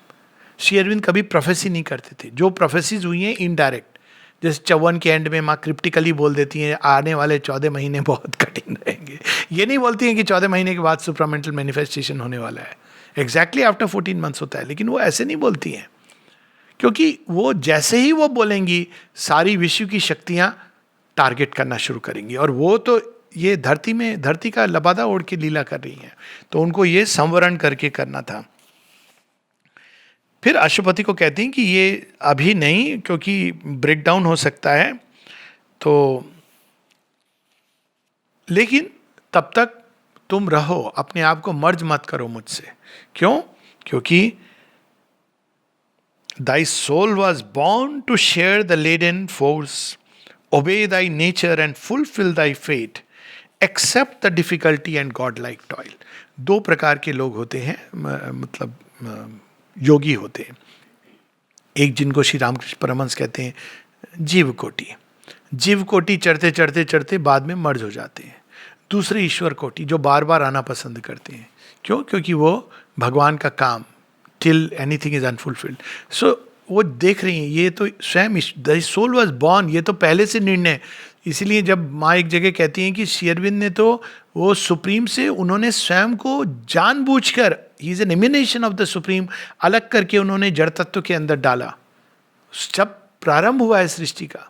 Shri Arvind कभी प्रोफेसी नहीं करते थे, जो प्रोफेसीज हुई हैं इनडायरेक्ट, जैसे 54 के एंड में माँ क्रिप्टिकली बोल देती हैं आने वाले 14 महीने बहुत कठिन रहेंगे। ये नहीं बोलती हैं कि 14 महीने के बाद सुपरामेंटल मैनिफेस्टेशन होने वाला है, एग्जैक्टली आफ्टर 14 मंथ्स होता है, लेकिन वो ऐसे नहीं बोलती हैं, क्योंकि वो जैसे ही वो बोलेंगी सारी विश्व की शक्तियाँ टारगेट करना शुरू करेंगी, और वो तो ये धरती का लबादा ओढ़ के लीला कर रही हैं, तो उनको ये संवरण करके करना था। फिर अशुपति को कहती हैं कि ये अभी नहीं, क्योंकि ब्रेकडाउन हो सकता है, तो लेकिन तब तक तुम रहो, अपने आप को मर्ज मत करो मुझसे। क्यों? क्योंकि thy soul was born to share the laden force, obey thy nature and fulfill thy fate, accept the difficulty and godlike toil। 2 प्रकार के लोग होते हैं, मतलब योगी होते हैं। एक जिनको श्री रामकृष्ण परमहंस कहते हैं जीव कोटि, जीव कोटि चढ़ते चढ़ते चढ़ते बाद में मर्ज हो जाते हैं। दूसरे ईश्वर कोटि जो बार बार आना पसंद करते हैं। क्यों? क्योंकि वो भगवान का काम, टिल एनीथिंग इज अनफुलफिल्ड। सो वो देख रही हैं, ये तो स्वयं द सोल वाज बॉर्न, ये तो पहले से निर्णय। इसीलिए जब माँ एक जगह कहती हैं कि श्री अरविंद ने तो वो सुप्रीम से उन्होंने स्वयं को जानबूझकर, he is an emanation of the supreme, अलग करके उन्होंने जड़ तत्व के अंदर डाला। जब प्रारंभ हुआ है सृष्टि का,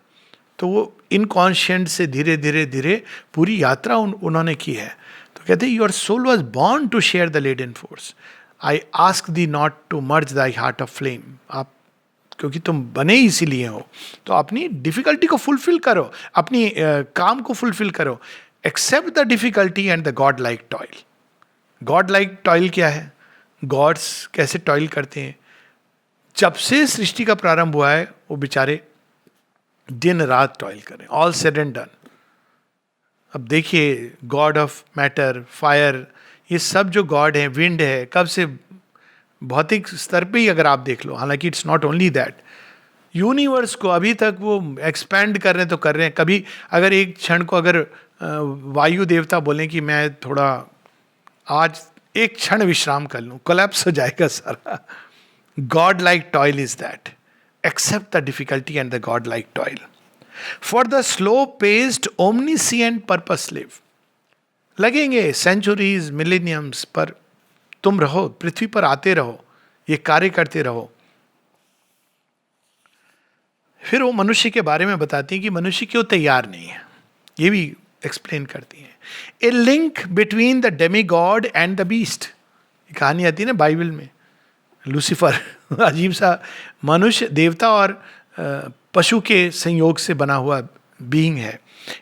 तो वो इनकॉन्शियंट से धीरे धीरे धीरे पूरी यात्रा उन्होंने की है। तो कहते हैं your soul was born to share the laden force, I ask thee not to merge thy heart of flame. आप क्योंकि तुम बने इसीलिए हो, तो अपनी डिफिकल्टी को फुलफिल करो, अपनी काम को फुलफिल करो। Accept the difficulty and the godlike toil. Godlike toil क्या है? गॉड्स कैसे टॉयल करते हैं? जब से सृष्टि का प्रारंभ हुआ है वो बेचारे दिन रात टॉयल करें, ऑल सेड एंड डन। अब देखिए गॉड ऑफ मैटर, फायर, ये सब जो गॉड है, विंड है, कब से भौतिक स्तर पे ही अगर आप देख लो, हालांकि it's not only that, universe को अभी तक वो एक्सपैंड कर रहे हैं तो कर रहे हैं। कभी अगर एक क्षण को अगर वायु देवता बोलें कि मैं थोड़ा आज एक क्षण विश्राम कर लूँ, कोलैप्स हो जाएगा सारा। Godlike toil is that, accept the difficulty and the godlike toil. For the slow paced omniscient purpose live. लगेंगे सेंचुरीज मिलेनियम्स, पर तुम रहो, पृथ्वी पर आते रहो, ये कार्य करते रहो। फिर वो मनुष्य के बारे में बताती हैं कि मनुष्य क्यों तैयार नहीं है, ये भी एक्सप्लेन करती हैं। A link between the demigod and the beast, कहानी आती है ना बाइबल में, लूसीफर अजीब सा मनुष्य, देवता और पशु के संयोग से बना हुआ बीइंग है,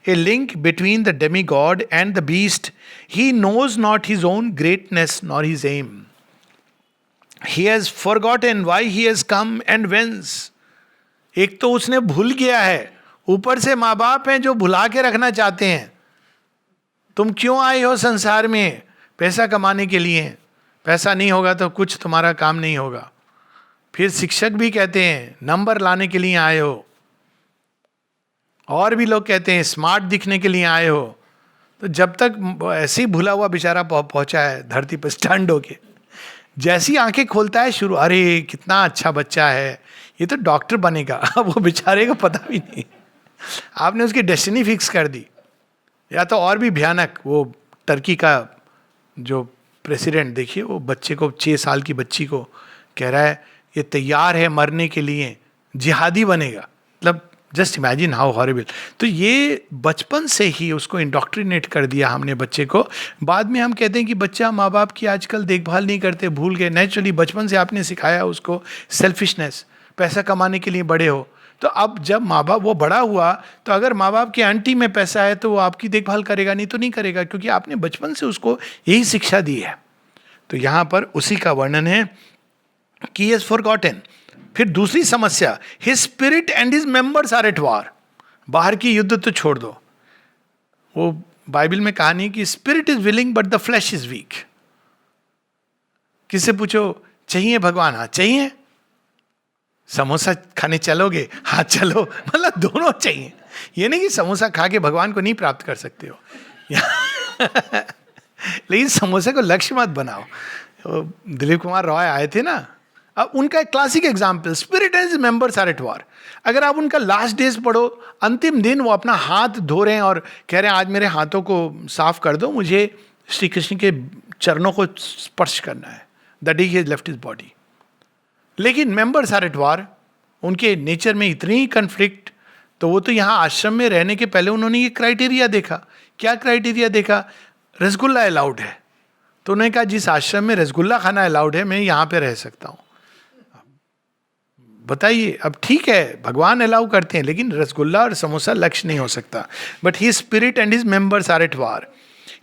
a link between the demigod and the beast. He knows not his own greatness nor his aim. He has forgotten why he has come and whence. एक तो उसने भूल गया है, ऊपर से माँ बाप हैं जो भुला के रखना चाहते हैं. तुम क्यों आए हो संसार में? पैसा कमाने के लिए. पैसा नहीं होगा तो कुछ तुम्हारा काम नहीं होगा. फिर शिक्षक भी कहते हैं नंबर लाने के लिए आए हो. और भी लोग कहते हैं स्मार्ट दिखने के लिए आए हो. तो जब तक ऐसे ही भूला हुआ बेचारा पहुंचा है धरती पर स्टैंड होके, जैसी आंखें खोलता है शुरू, अरे कितना अच्छा बच्चा है, ये तो डॉक्टर बनेगा. अब वो बेचारे को पता भी नहीं, आपने उसकी डेस्टिनी फिक्स कर दी. या तो और भी भयानक, वो टर्की का जो प्रेसिडेंट देखिए, वो बच्चे को 6 साल की बच्ची को कह रहा है ये तैयार है मरने के लिए, जिहादी बनेगा. मतलब जस्ट इमेजिन हाउ हॉरिबल. तो ये बचपन से ही उसको इंडोक्ट्रिनेट कर दिया हमने बच्चे को. बाद में हम कहते हैं कि बच्चा माँ बाप की आजकल देखभाल नहीं करते, भूल गए. नेचुरली बचपन से आपने सिखाया उसको सेल्फिशनेस, पैसा कमाने के लिए बड़े हो. तो अब जब माँ बाप, वो बड़ा हुआ तो अगर माँ बाप के आंटी में पैसा है तो वो आपकी देखभाल करेगा, नहीं तो नहीं करेगा, क्योंकि आपने बचपन से उसको यही शिक्षा दी है. तो यहाँ पर उसी का वर्णन है कि he has forgotten. फिर दूसरी समस्या, his spirit and his members are at war. बाहर की युद्ध तो छोड़ दो, वो बाइबल में कहानी कि spirit is willing but the flash is weak. किससे पूछो चाहिए भगवान? हाँ चाहिए. समोसा खाने चलोगे? हाँ चलो. मतलब दोनों चाहिए. ये नहीं कि समोसा खा के भगवान को नहीं प्राप्त कर सकते हो. लेकिन समोसे को लक्ष्य मत बनाओ. दिलीप कुमार रॉय आए थे ना, अब उनका एक classic example, spirit and his members are at war. अगर आप उनका लास्ट डेज पढ़ो, अंतिम दिन वो अपना हाथ धो रहे हैं और कह रहे हैं आज मेरे हाथों को साफ कर दो, मुझे श्री कृष्ण के चरणों को स्पर्श करना है. The day he has left his body. लेकिन मेंबर्स आर एट वॉर. उनके नेचर में इतनी कन्फ्लिक्ट. तो वो तो यहाँ आश्रम में रहने के पहले उन्होंने ये क्राइटेरिया देखा. क्या क्राइटेरिया देखा? रसगुल्ला अलाउड है. तो उन्होंने कहा जिस आश्रम में रसगुल्ला खाना अलाउड है मैं यहाँ पे रह सकता हूँ. बताइए, अब ठीक है भगवान अलाउ करते हैं, लेकिन रसगुल्ला और समोसा लक्ष्य नहीं हो सकता. But his spirit and his members are at war.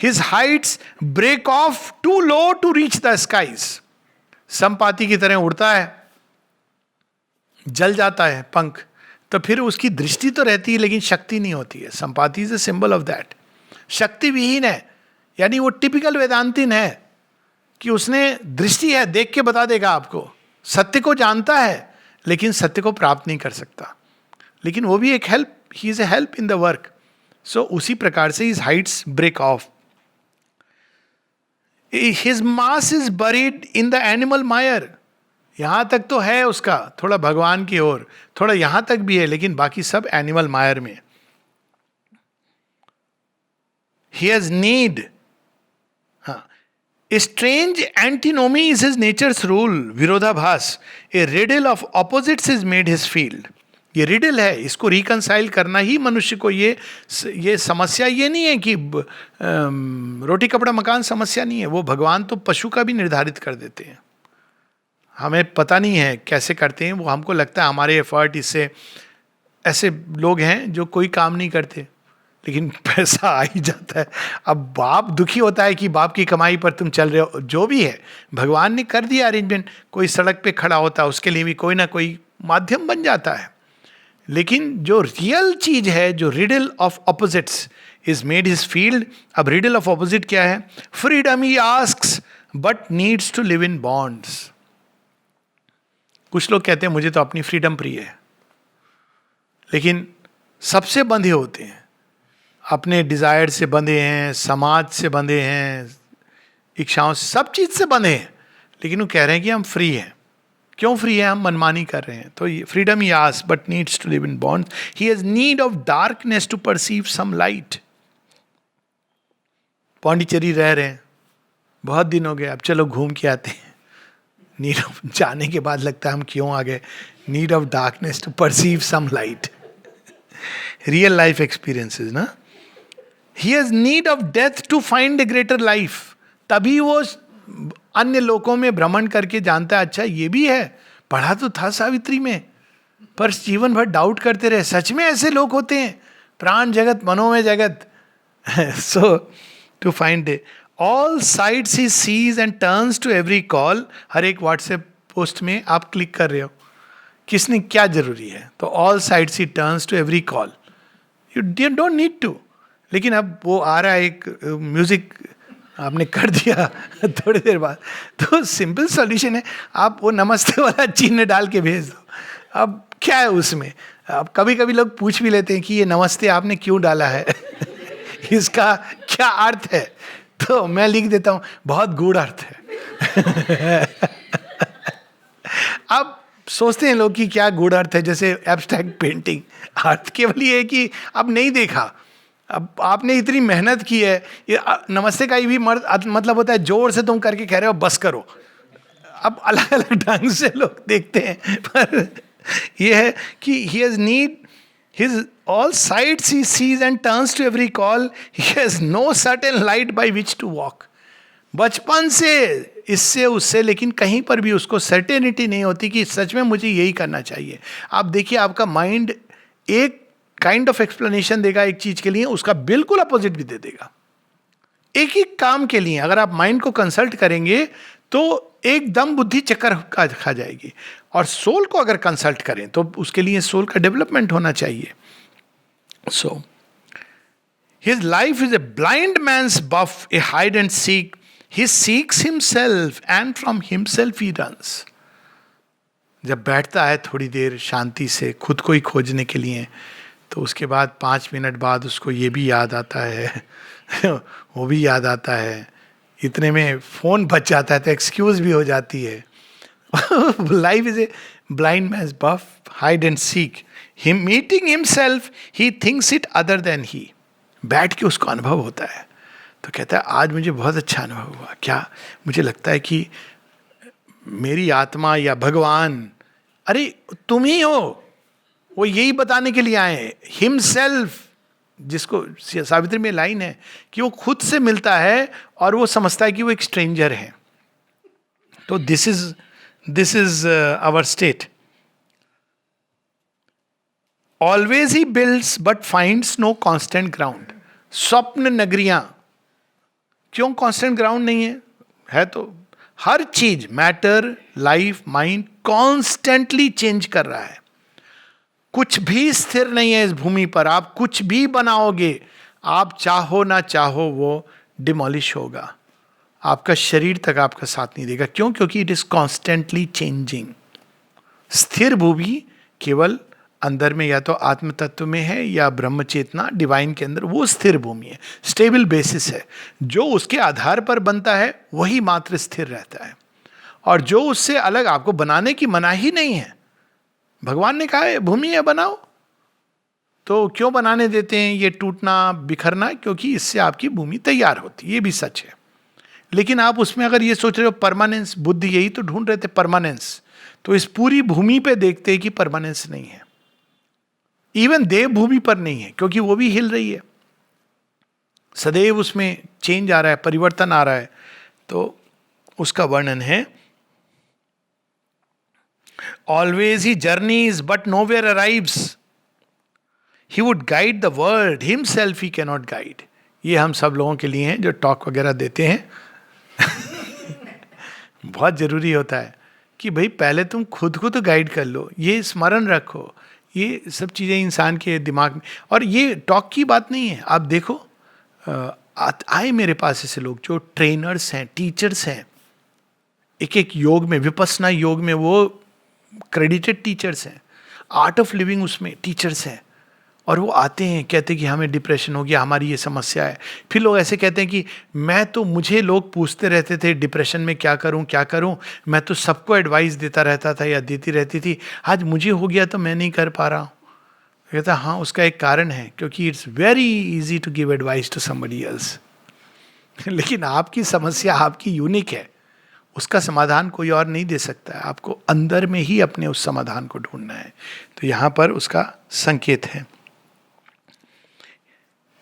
His heights break off too low to reach the skies. Sampati की तरह उड़ता है, जल जाता है पंख, तो फिर उसकी दृष्टि तो रहती है लेकिन शक्ति नहीं होती है. Sampati is a symbol of that. शक्ति विहीन है, यानी वो टिपिकल वेदांतिन है कि उसने दृष्टि है, देख के बता देगा आपको. सत्य को जानता है लेकिन सत्य को प्राप्त नहीं कर सकता. लेकिन वो भी एक help, he is a help in the work. So उसी प्रकार से his heights break off. His mass is buried in the animal mire. यहां तक तो है उसका, थोड़ा भगवान की ओर, थोड़ा यहां तक भी है, लेकिन बाकी सब एनिमल मायर में. ही has need. A strange antinomy is his nature's rule. विरोधाभास. A riddle of opposites is made his field. ये रिडल है, इसको रिकंसाइल करना ही मनुष्य को, ये समस्या ये नहीं है कि रोटी कपड़ा मकान समस्या नहीं है. वो भगवान तो पशु का भी निर्धारित कर देते हैं. हमें पता नहीं है कैसे करते हैं वो. हमको लगता है हमारे एफर्ट इससे. ऐसे लोग हैं जो कोई काम नहीं करते लेकिन पैसा आ ही जाता है. अब बाप दुखी होता है कि बाप की कमाई पर तुम चल रहे हो. जो भी है भगवान ने कर दिया अरेंजमेंट. कोई सड़क पे खड़ा होता है, उसके लिए भी कोई ना कोई माध्यम बन जाता है. लेकिन जो रियल चीज है, जो riddle of opposites is made his field. अब रिडल ऑफ ऑपोजिट क्या है? Freedom he asks but needs to live in bonds. कुछ लोग कहते हैं मुझे तो अपनी फ्रीडम प्रिय है, लेकिन सबसे बंधे होते हैं, अपने डिजायर से बंधे हैं, समाज से बंधे हैं, इच्छाओं से, सब चीज से बंधे हैं. लेकिन वो कह रहे हैं कि हम फ्री हैं. क्यों फ्री है? हम मनमानी कर रहे हैं. तो freedom he asks but needs to live in bonds. He has need of darkness to perceive some light. Pondicherry रह रहे हैं, बहुत दिन हो गए, अब चलो घूम के आते हैं. नीड ऑफ, जाने के बाद लगता है हम क्यों आ गए. Need of darkness to perceive some light. Real life experiences ना. He has need of death to find a greater life. तभी वो अन्य लोकों में भ्रमण करके जानता है अच्छा ये भी है. पढ़ा तो था सावित्री में, पर जीवन भर डाउट करते रहे. सच में ऐसे लोग होते हैं? प्राण जगत मनोमय जगत. So to find all sides he sees and turns to every call. हर एक व्हाट्सएप पोस्ट में आप क्लिक कर रहे हो, किसने क्या जरूरी है, तो all sides he turns to every call. You don't need to. लेकिन अब वो आ रहा है एक म्यूजिक आपने कर दिया थोड़ी देर बाद, तो सिंपल सॉल्यूशन है, आप वो नमस्ते वाला चिन्ह डाल के भेज दो. अब क्या है उसमें. अब कभी कभी लोग पूछ भी लेते हैं कि ये नमस्ते आपने क्यों डाला है इसका क्या अर्थ है, तो मैं लिख देता हूं बहुत गूढ़ अर्थ है. अब सोचते हैं लोग कि क्या गूढ़ अर्थ है, जैसे एब्स्ट्रैक्ट पेंटिंग. अर्थ केवल ये है कि अब नहीं देखा, अब आपने इतनी मेहनत की है. ये नमस्ते का ही भी मतलब होता है जोर से तुम करके कह रहे हो बस करो. अब अलग अलग ढंग से लोग देखते हैं, पर ये है कि he has need his all sides he sees and turns to every call. He has no certain light by which to walk. बचपन से इससे उससे, लेकिन कहीं पर भी उसको सर्टेनिटी नहीं होती कि सच में मुझे यही करना चाहिए. आप देखिए आपका माइंड एक काइंड ऑफ एक्सप्लेनेशन देगा एक चीज के लिए, उसका बिल्कुल अपोजिट भी दे देगा. एक ही काम के लिए अगर आप माइंड को कंसल्ट करेंगे तो एकदम बुद्धि चक्कर खा जाएगी. और सोल को अगर कंसल्ट करें तो उसके लिए सोल का डेवलपमेंट होना चाहिए. So his life is a blind man's buff, a hide and seek. He seeks himself and from himself he runs. जब बैठता है थोड़ी देर शांति से खुद को ही खोजने के लिए, तो उसके बाद 5 मिनट बाद उसको ये भी याद आता है वो भी याद आता है. इतने में फोन बच जाता है तो एक्सक्यूज भी हो जाती है. Life is a blind man's buff, hide and seek. Him meeting himself he thinks it other than he. बैठ के उसको अनुभव होता है तो कहता है आज मुझे बहुत अच्छा अनुभव हुआ. क्या मुझे लगता है कि मेरी आत्मा या भगवान, अरे तुम ही हो, वो यही बताने के लिए आए. हिमसेल्फ, जिसको सावित्री में लाइन है कि वो खुद से मिलता है और वो समझता है कि वो एक स्ट्रेंजर है. तो this is our state. Always he builds but finds no constant ground. स्वप्न नगरियां क्यों कांस्टेंट ग्राउंड नहीं है? है तो हर चीज, matter, life, mind constantly change कर रहा है. कुछ भी स्थिर नहीं है इस भूमि पर. आप कुछ भी बनाओगे, आप चाहो ना चाहो वो डिमोलिश होगा. आपका शरीर तक आपका साथ नहीं देगा. क्यों? क्योंकि इट इज कॉन्स्टेंटली चेंजिंग. स्थिर भूमि केवल अंदर में या तो आत्म तत्व में है या ब्रह्म चेतना डिवाइन के अंदर, वो स्थिर भूमि है, स्टेबल बेसिस है. जो उसके आधार पर बनता है वही मात्र स्थिर रहता है. और जो उससे अलग आपको बनाने की मनाही नहीं है. भगवान ने कहा है भूमि है बनाओ, तो क्यों बनाने देते हैं ये टूटना बिखरना? क्योंकि इससे आपकी भूमि तैयार होती है. ये भी सच है. लेकिन आप उसमें अगर ये सोच रहे हो परमानेंस, बुद्धि यही तो ढूंढ रहे थे परमानेंस, तो इस पूरी भूमि पे देखते हैं कि परमानेंस नहीं है. इवन देव भूमि पर नहीं है, क्योंकि वो भी हिल रही है. सदैव उसमें चेंज आ रहा है, परिवर्तन आ रहा है. तो उसका वर्णन है always he journeys but nowhere arrives. He would guide the world, himself he cannot guide. ये हम सब लोगों के लिए हैं जो टॉक वगैरह देते हैं. बहुत जरूरी होता है कि भाई पहले तुम खुद को तो गाइड कर लो. ये स्मरण रखो. ये सब चीज़ें इंसान के दिमाग में, और ये टॉक की बात नहीं है. आप देखो आए मेरे पास ऐसे लोग जो ट्रेनर्स हैं, टीचर्स हैं. एक एक योग में, विपस्सना योग में वो क्रेडिटेड टीचर्स हैं. आर्ट ऑफ लिविंग उसमें टीचर्स हैं. और वो आते हैं, कहते हैं कि हमें डिप्रेशन हो गया, हमारी ये समस्या है. फिर लोग ऐसे कहते हैं कि मुझे लोग पूछते रहते थे डिप्रेशन में क्या करूं, मैं तो सबको एडवाइस देता रहता था या देती रहती थी. आज मुझे हो गया तो मैं नहीं कर पा रहा हूँ. कहता हाँ, उसका एक कारण है, क्योंकि it's very easy to give advice to somebody else. लेकिन आपकी समस्या आपकी यूनिक है, उसका समाधान कोई और नहीं दे सकता है. आपको अंदर में ही अपने उस समाधान को ढूंढना है. तो यहाँ पर उसका संकेत है.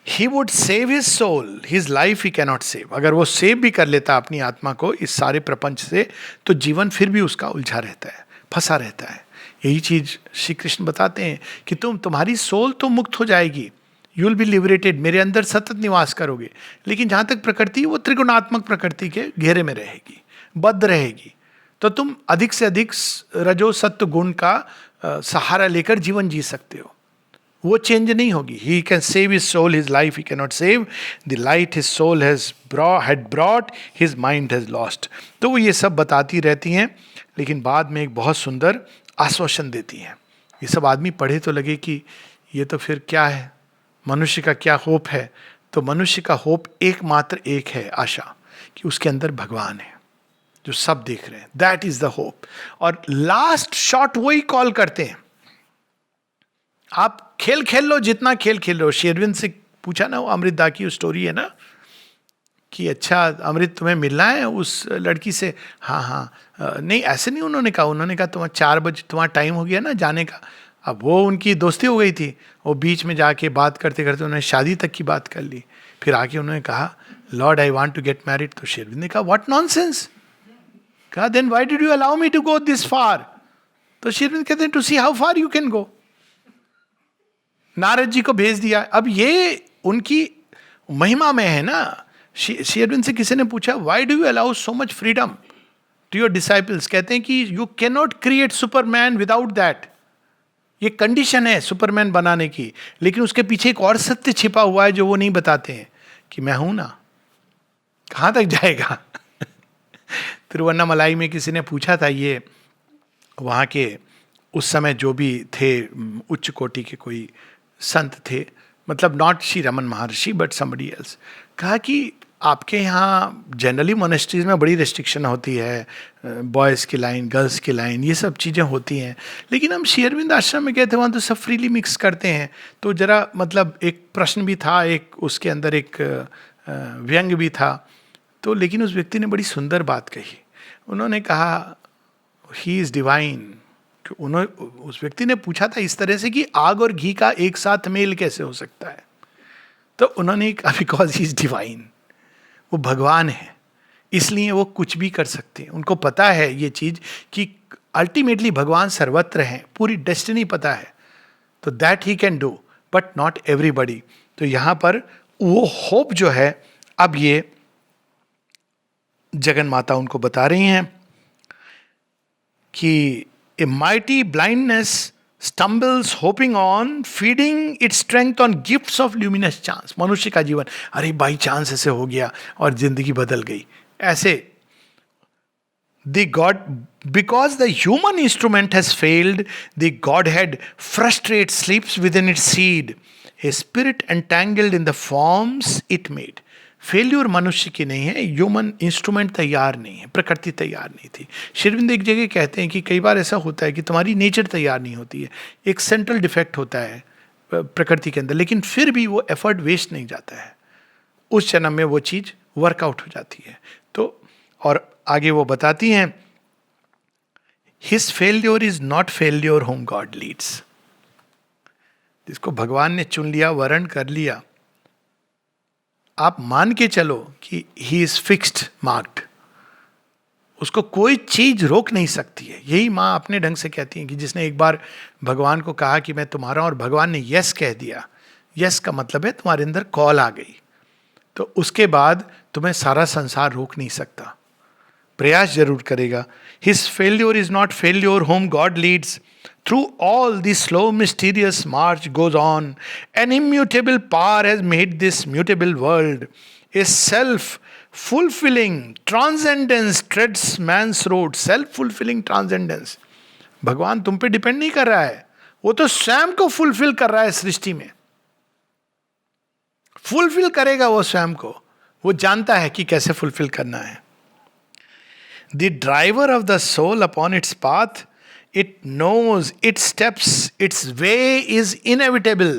He would save his soul, his life he cannot save. अगर वो सेव भी कर लेता अपनी आत्मा को इस सारे प्रपंच से, तो जीवन फिर भी उसका उलझा रहता है, फंसा रहता है. यही चीज श्री कृष्ण बताते हैं कि तुम्हारी सोल तो मुक्त हो जाएगी. यू विल बी लिबरेटेड, मेरे अंदर सतत निवास करोगे। लेकिन जहां तक प्रकृति, वो त्रिगुणात्मक प्रकृति के घेरे में रहेगी, बद्ध रहेगी। तो तुम अधिक से अधिक रजो सत्व गुण का सहारा लेकर जीवन जी सकते हो, वो चेंज नहीं होगी। He can save his soul, his life he can not save the light his soul had brought, his mind has lost. तो वो ये सब बताती रहती हैं, लेकिन बाद में एक बहुत सुंदर आश्वासन देती हैं। ये सब आदमी पढ़े तो लगे कि ये तो फिर क्या है, मनुष्य का क्या होप है। तो मनुष्य का होप एकमात्र एक है, आशा, कि उसके अंदर भगवान है जो सब देख रहे हैं। That is the hope. और लास्ट शॉट वही कॉल करते हैं, आप खेल खेल लो, जितना खेल खेल लो। शेरविन से पूछा ना, वो अमृत दा की स्टोरी है ना, कि अच्छा अमृत तुम्हें मिलना है उस लड़की से। हाँ हाँ, नहीं ऐसे नहीं उन्होंने कहा। उन्होंने कहा तुम्हारा 4 बजे तुम्हारा टाइम हो गया ना जाने का। अब वो उनकी दोस्ती हो गई थी, वो बीच में जाके बात करते करते उन्होंने शादी तक की बात कर ली। फिर आके उन्होंने कहा lord I want to get married. तो शेरविन ने कहा व्हाट नॉनसेंस। कहा then why did you allow me to go this far. तो शेरविन कहते हैं to see how far you can go. Narad ji को भेज दिया। अब ये उनकी महिमा में है ना। शेरविन से किसी ने पूछा why do you allow so much freedom to your disciples. कहते हैं कि you can not create superman without that. ये कंडीशन है सुपरमैन बनाने की, लेकिन उसके पीछे एक और सत्य छिपा हुआ है जो वो नहीं बताते हैं, कि मैं हूं ना। कहां तक जाएगा। तिरुवन्नामलाई में किसी ने पूछा था, ये वहाँ के उस समय जो भी थे उच्च कोटि के कोई संत थे, मतलब not Shri Raman Maharshi but somebody else, कहा कि आपके यहाँ जनरली मोनेस्ट्रीज में बड़ी रिस्ट्रिक्शन होती है, बॉयज़ की लाइन, गर्ल्स की लाइन, ये सब चीज़ें होती हैं। लेकिन हम श्री अरविंद आश्रम में गए थे, वहाँ तो सब फ्रीली मिक्स करते हैं। तो जरा मतलब एक प्रश्न भी था, एक उसके अंदर एक व्यंग भी था। तो लेकिन उस व्यक्ति ने बड़ी सुंदर बात कही। उन्होंने कहा ही इज़ डिवाइन। उस व्यक्ति ने पूछा था इस तरह से कि आग और घी का एक साथ मेल कैसे हो सकता है। तो उन्होंने कहा बिकॉज ही इज डिवाइन, वो भगवान है, इसलिए वो कुछ भी कर सकते हैं। उनको पता है ये चीज कि अल्टीमेटली भगवान सर्वत्र हैं, पूरी डेस्टिनी पता है। तो that he can do but not everybody. तो यहां पर वो होप जो है, अब ये जगन माता उनको बता रही हैं कि a mighty blindness stumbles hoping on, feeding its strength on gifts of luminous chance. मनुष्य का जीवन, अरे बाई चांस ऐसे हो गया और जिंदगी बदल गई, ऐसे the God, because the human instrument has failed, the Godhead frustrates, sleeps within its seed, a spirit entangled in the forms it made. Failure मनुष्य की नहीं है, ह्यूमन इंस्ट्रूमेंट तैयार नहीं है, प्रकृति तैयार नहीं थी। शेरविंद एक जगह कहते हैं कि कई बार ऐसा होता है कि तुम्हारी नेचर तैयार नहीं होती है, एक सेंट्रल डिफेक्ट होता है प्रकृति के अंदर, लेकिन फिर भी वो एफर्ट वेस्ट नहीं जाता है, उस जन्म में वो चीज वर्कआउट हो जाती है। तो और आगे वो बताती हैं his failure is not failure whom God leads. जिसको भगवान ने चुन लिया, वर्ण कर लिया, आप मान के चलो कि ही इज फिक्स्ड, मार्क्ड, उसको कोई चीज रोक नहीं सकती है। यही माँ अपने ढंग से कहती है कि जिसने एक बार भगवान को कहा कि मैं तुम्हारा, और भगवान ने यस कह दिया, यस का मतलब है तुम्हारे अंदर कॉल आ गई, तो उसके बाद तुम्हें सारा संसार रोक नहीं सकता, प्रयास जरूर करेगा। His failure is not failure whom God leads, through all the slow mysterious march goes on, an immutable power has made this mutable world, a self fulfilling transcendence treads man's road. self fulfilling transcendence, भगवान तुम पे depend नहीं कर रहा है, वो तो स्वयं को फुलफिल कर रहा है सृष्टि में, फुलफिल करेगा वो स्वयं को, वो जानता है कि कैसे फुलफिल करना है। The driver of the soul upon its path, it knows its steps, its way is inevitable.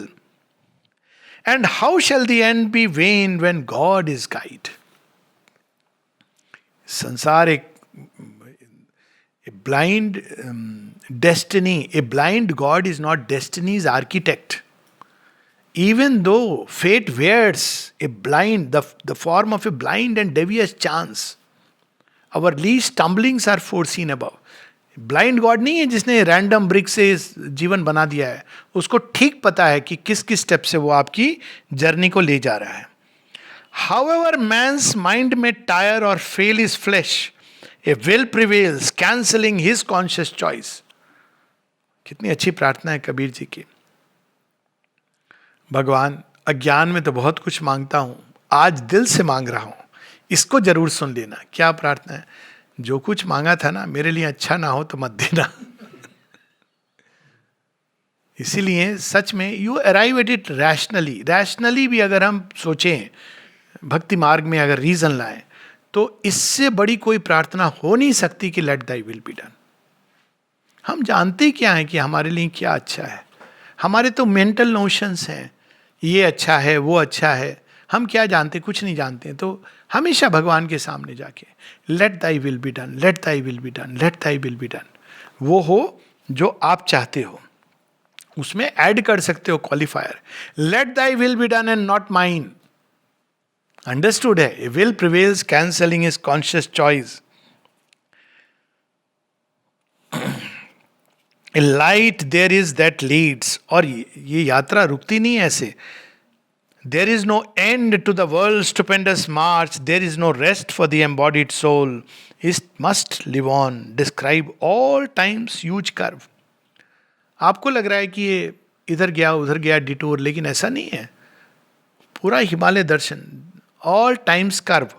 And how shall the end be vain when God is guide? संसार एक blind destiny, a blind God is not destiny's architect. Even though fate wears a blind, the form of a blind and devious chance, our least stumblings are foreseen above. Blind God नहीं है जिसने random brick से जीवन बना दिया है, उसको ठीक पता है कि किस किस स्टेप से वो आपकी जर्नी को ले जा रहा है. हाउएवर मैन्स माइंड में टायर और fail is flash, A will prevails cancelling his conscious choice. कितनी अच्छी प्रार्थना है कबीर जी की. भगवान, अज्ञान में तो बहुत कुछ मांगता हूं, आज दिल से मांग रहा हूं, इसको जरूर सुन लेना. क्या प्रार्थना है? जो कुछ मांगा था ना, मेरे लिए अच्छा ना हो तो मत देना. इसीलिए सच में you arrive at it rationally. Rationally भी अगर हम सोचें, भक्ति मार्ग में अगर रीजन लाएं, तो इससे बड़ी कोई प्रार्थना हो नहीं सकती कि late thy will be done. हम जानते क्या है कि हमारे लिए क्या अच्छा है. हमारे तो मेंटल नोशंस हैं, ये अच्छा है वो अच्छा है, हम क्या जानते? कुछ नहीं जानते. तो हमेशा भगवान के सामने जाके late thy will be done, late thy will be done, late thy will be done. वो हो जो आप चाहते हो. उसमें ऐड कर सकते हो qualifier, let thy will be done and not mine. Understood है? Will prevails cancelling is conscious choice. A light there is that leads. और ये यात्रा रुकती नहीं ऐसे. There is no end to the world's stupendous march. There is no rest for the embodied soul. It must live on. Describe all time's huge curve. आपको लग रहा है कि ये इधर गया उधर गया डिटूर, लेकिन ऐसा नहीं है. पूरा हिमालय दर्शन, all time's curve.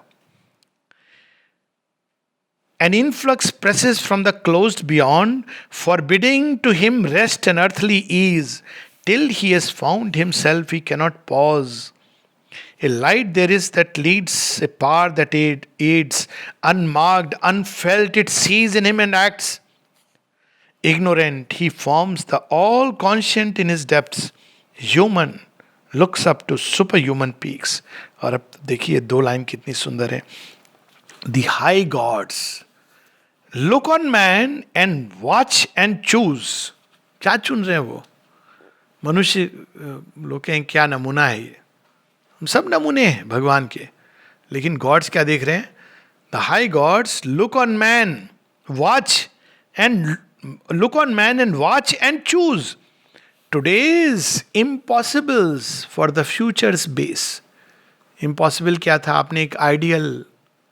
An influx presses from the closed beyond, forbidding to him rest and earthly ease. Till he has found himself, he cannot pause. A light there is that leads, a power that aids, unmarked, unfelt, it sees in him and acts. Ignorant, he forms the all-conscient in his depths. Human, looks up to superhuman peaks. और अब देखिए दो line कितनी सुंदर है. The high gods look on man and watch and choose. क्या चुन रहे हैं वो? मनुष्य लोग कहें क्या नमूना है ये. हम सब नमूने हैं भगवान के, लेकिन गॉड्स क्या देख रहे हैं? The high God's look on man, watch and look on man and watch and choose today's impossibles for the futures base. Impossible क्या था? आपने एक आइडियल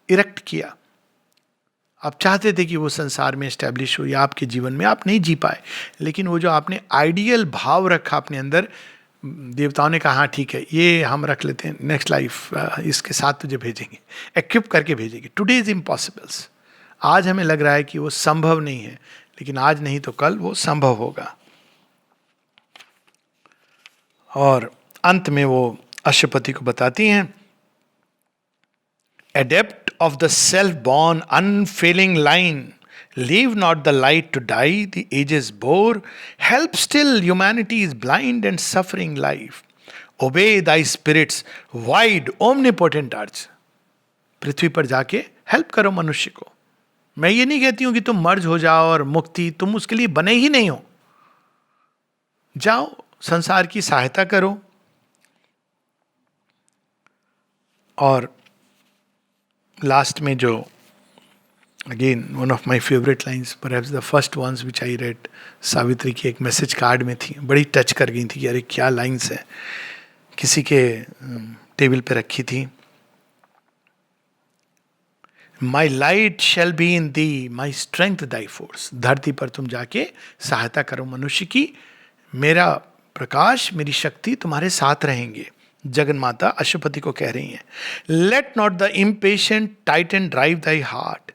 इरेक्ट किया, आप चाहते थे कि वो संसार में एस्टेब्लिश हो या आपके जीवन में, आप नहीं जी पाए. लेकिन वो जो आपने आइडियल भाव रखा अपने अंदर, देवताओं ने कहा हाँ ठीक है, ये हम रख लेते हैं, नेक्स्ट लाइफ इसके साथ तुझे भेजेंगे, इक्विप करके भेजेंगे. Today is impossibles. आज हमें लग रहा है कि वो संभव नहीं है, लेकिन आज नहीं तो कल वो संभव होगा. और अंत में वो अशुपति को बताती हैं, adept of the self-born unfailing line, leave not the light to die, the ages bore, help still humanity's blind and suffering life, obey thy spirit's wide omnipotent urge. पृथ्वी पर जाके हेल्प करो मनुष्य को. मैं ये नहीं कहती हूं कि तुम मर्ज हो जाओ और मुक्ति, तुम उसके लिए बने ही नहीं हो. जाओ संसार की सहायता करो. और लास्ट में जो again one of my favourite lines, perhaps the first ones which I read, Savitri की एक मैसेज कार्ड में थी, बड़ी टच कर गई थी कि अरे क्या लाइन्स है. किसी के टेबल पे रखी थी, माई light shall be in the, my strength Dai force. धरती पर तुम जाके सहायता करो मनुष्य की, मेरा प्रकाश मेरी शक्ति तुम्हारे साथ रहेंगे. जगन माता अशुपति को कह रही हैं, let not the impatient Titan drive thy heart,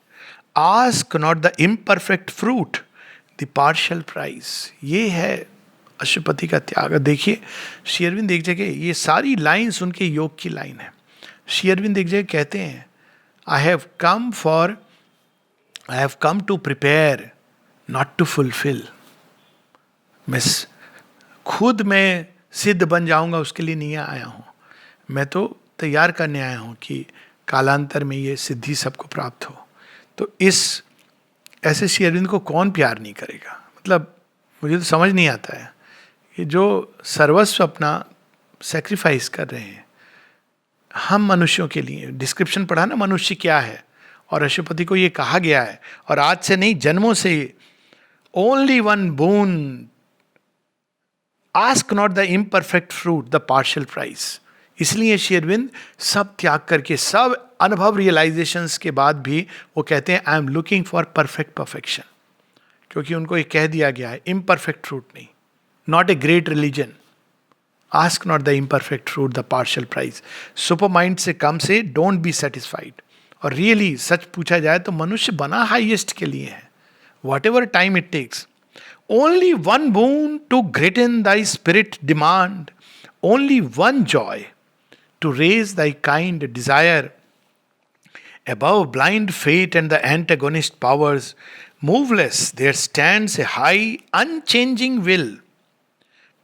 ask not the imperfect fruit, the partial prize. ये है अशुपति का त्याग. देखिए श्री अरविंद एक जगह, ये सारी लाइन्स उनके योग की लाइन है. श्री अरविंद एक जगह कहते हैं, I have come to prepare not to fulfil. मैं खुद में सिद्ध बन जाऊंगा उसके लिए नहीं आया हूं, मैं तो तैयार करने आया हूं कि कालांतर में ये सिद्धि सबको प्राप्त हो. तो इस ऐसे श्री अरविंद को कौन प्यार नहीं करेगा? मतलब मुझे तो समझ नहीं आता है कि जो सर्वस्व अपना सेक्रीफाइस कर रहे हैं हम मनुष्यों के लिए. डिस्क्रिप्शन पढ़ा ना मनुष्य क्या है, और अशुपति को ये कहा गया है, और आज से नहीं जन्मों से only one boon. Ask not the imperfect fruit, the partial prize. इसलिए श्री अरविंद सब त्याग करके, सब अनुभव रियलाइजेशंस के बाद भी वो कहते हैं I am looking for perfect perfection. क्योंकि उनको ये कह दिया गया है इम्परफेक्ट फ्रूट नहीं. Not a great religion. Ask not the imperfect fruit, the partial prize. Supermind से कम से डोंट बी सेटिस्फाइड. और रियली सच पूछा जाए तो मनुष्य बना हाईएस्ट के लिए है. Whatever time it takes. Only one boon to greaten thy spirit demand, only one joy to raise thy kind desire. Above blind fate and the antagonist powers, moveless there stands a high, unchanging will.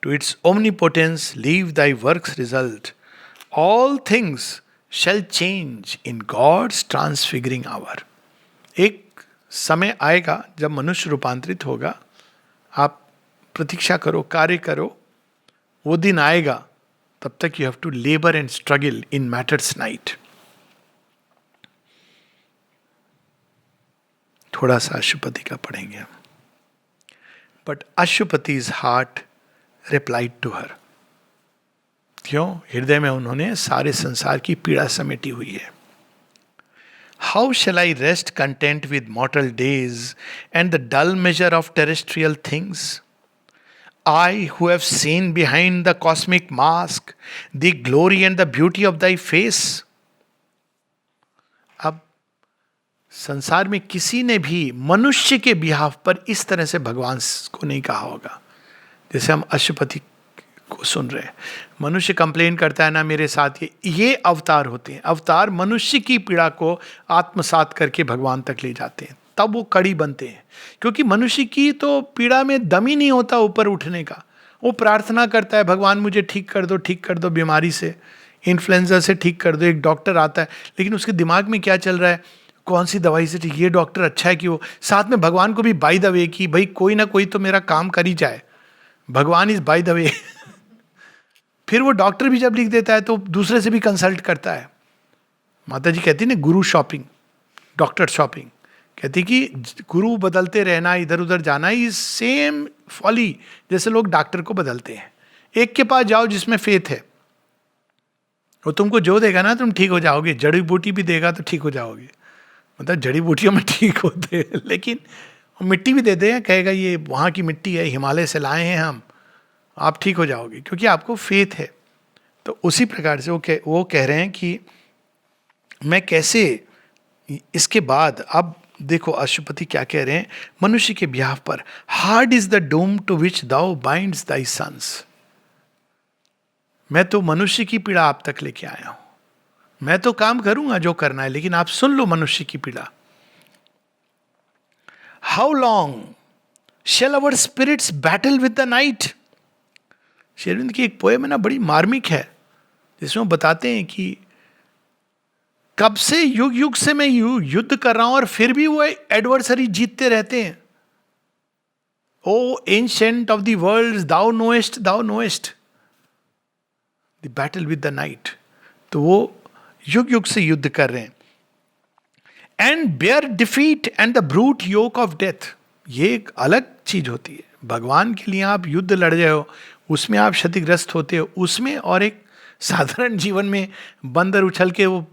To its omnipotence leave thy work's result. All things shall change in God's transfiguring hour. एक समय आएगा जब मनुष्य रूपांतरित होगा. आप प्रतीक्षा करो, कार्य करो, वो दिन आएगा. तब तक you have to labour and struggle in matters night. थोड़ा सा अशुपति का पढ़ेंगे हम. But Ashupati's heart replied to her. क्यों? हृदय में उन्होंने सारे संसार की पीड़ा समेटी हुई है. How shall I rest content with mortal days and the dull measure of terrestrial things? I who have seen behind the cosmic mask the glory and the beauty of thy face. अब संसार में किसी ने भी मनुष्य के behalf पर इस तरह से भगवान को नहीं कहा होगा जैसे हम अशुपति को सुन रहे हैं. मनुष्य कंप्लेन करता है ना मेरे साथ. ये अवतार होते हैं. अवतार मनुष्य की पीड़ा को आत्मसात करके भगवान तक ले जाते हैं, तब वो कड़ी बनते हैं. क्योंकि मनुष्य की तो पीड़ा में दम ही नहीं होता ऊपर उठने का. वो प्रार्थना करता है भगवान मुझे ठीक कर दो बीमारी से, इन्फ्लुएंजा से ठीक कर दो. एक डॉक्टर आता है लेकिन उसके दिमाग में क्या चल रहा है, कौन सी दवाई से ठीक. ये डॉक्टर अच्छा है कि वो साथ में भगवान को भी बाय द वे कि भाई कोई ना कोई तो मेरा काम कर ही जाए. भगवान इज बाय द वे. फिर वो डॉक्टर भी जब लिख देता है तो दूसरे से भी कंसल्ट करता है. माता जी कहती ना गुरु शॉपिंग, डॉक्टर शॉपिंग. कहती कि गुरु बदलते रहना, इधर उधर जाना इज सेम फॉली जैसे लोग डॉक्टर को बदलते हैं. एक के पास जाओ जिसमें फेथ है, वो तुमको जो देगा ना तुम ठीक हो जाओगे. जड़ी बूटी भी देगा तो ठीक हो जाओगे. मतलब जड़ी बूटियों में ठीक होते हैं, लेकिन वो मिट्टी भी देते हैं, कहेगा ये वहाँ की मिट्टी है, हिमालय से लाए हैं हम, आप ठीक हो जाओगे क्योंकि आपको फेथ है. तो उसी प्रकार से वो कह रहे हैं कि मैं कैसे इसके बाद. अब देखो अशुपति क्या कह रहे हैं मनुष्य के ब्याह पर. Hard is the doom to which thou binds thy sons. मैं तो मनुष्य की पीड़ा आप तक लेके आया हूं. मैं तो काम करूंगा जो करना है, लेकिन आप सुन लो मनुष्य की पीड़ा. How long shall our spirits battle with the night. Shri Arvind की एक पोएम है ना, बड़ी मार्मिक है, जिसमें वो बताते हैं कि कब से युग युग से मैं युद्ध कर रहा हूं और फिर भी वो एडवर्सरी जीतते रहते हैं. O ancient of the world thou knowest the battle with the night. तो वो युग युग से युद्ध कर रहे हैं. And bear defeat and the brute yoke of death. ये एक अलग चीज होती है. भगवान के लिए आप युद्ध लड़ रहे हो, उसमें आप क्षतिग्रस्त होते हो, उसमें. और एक साधारण जीवन में बंदर उछल के वो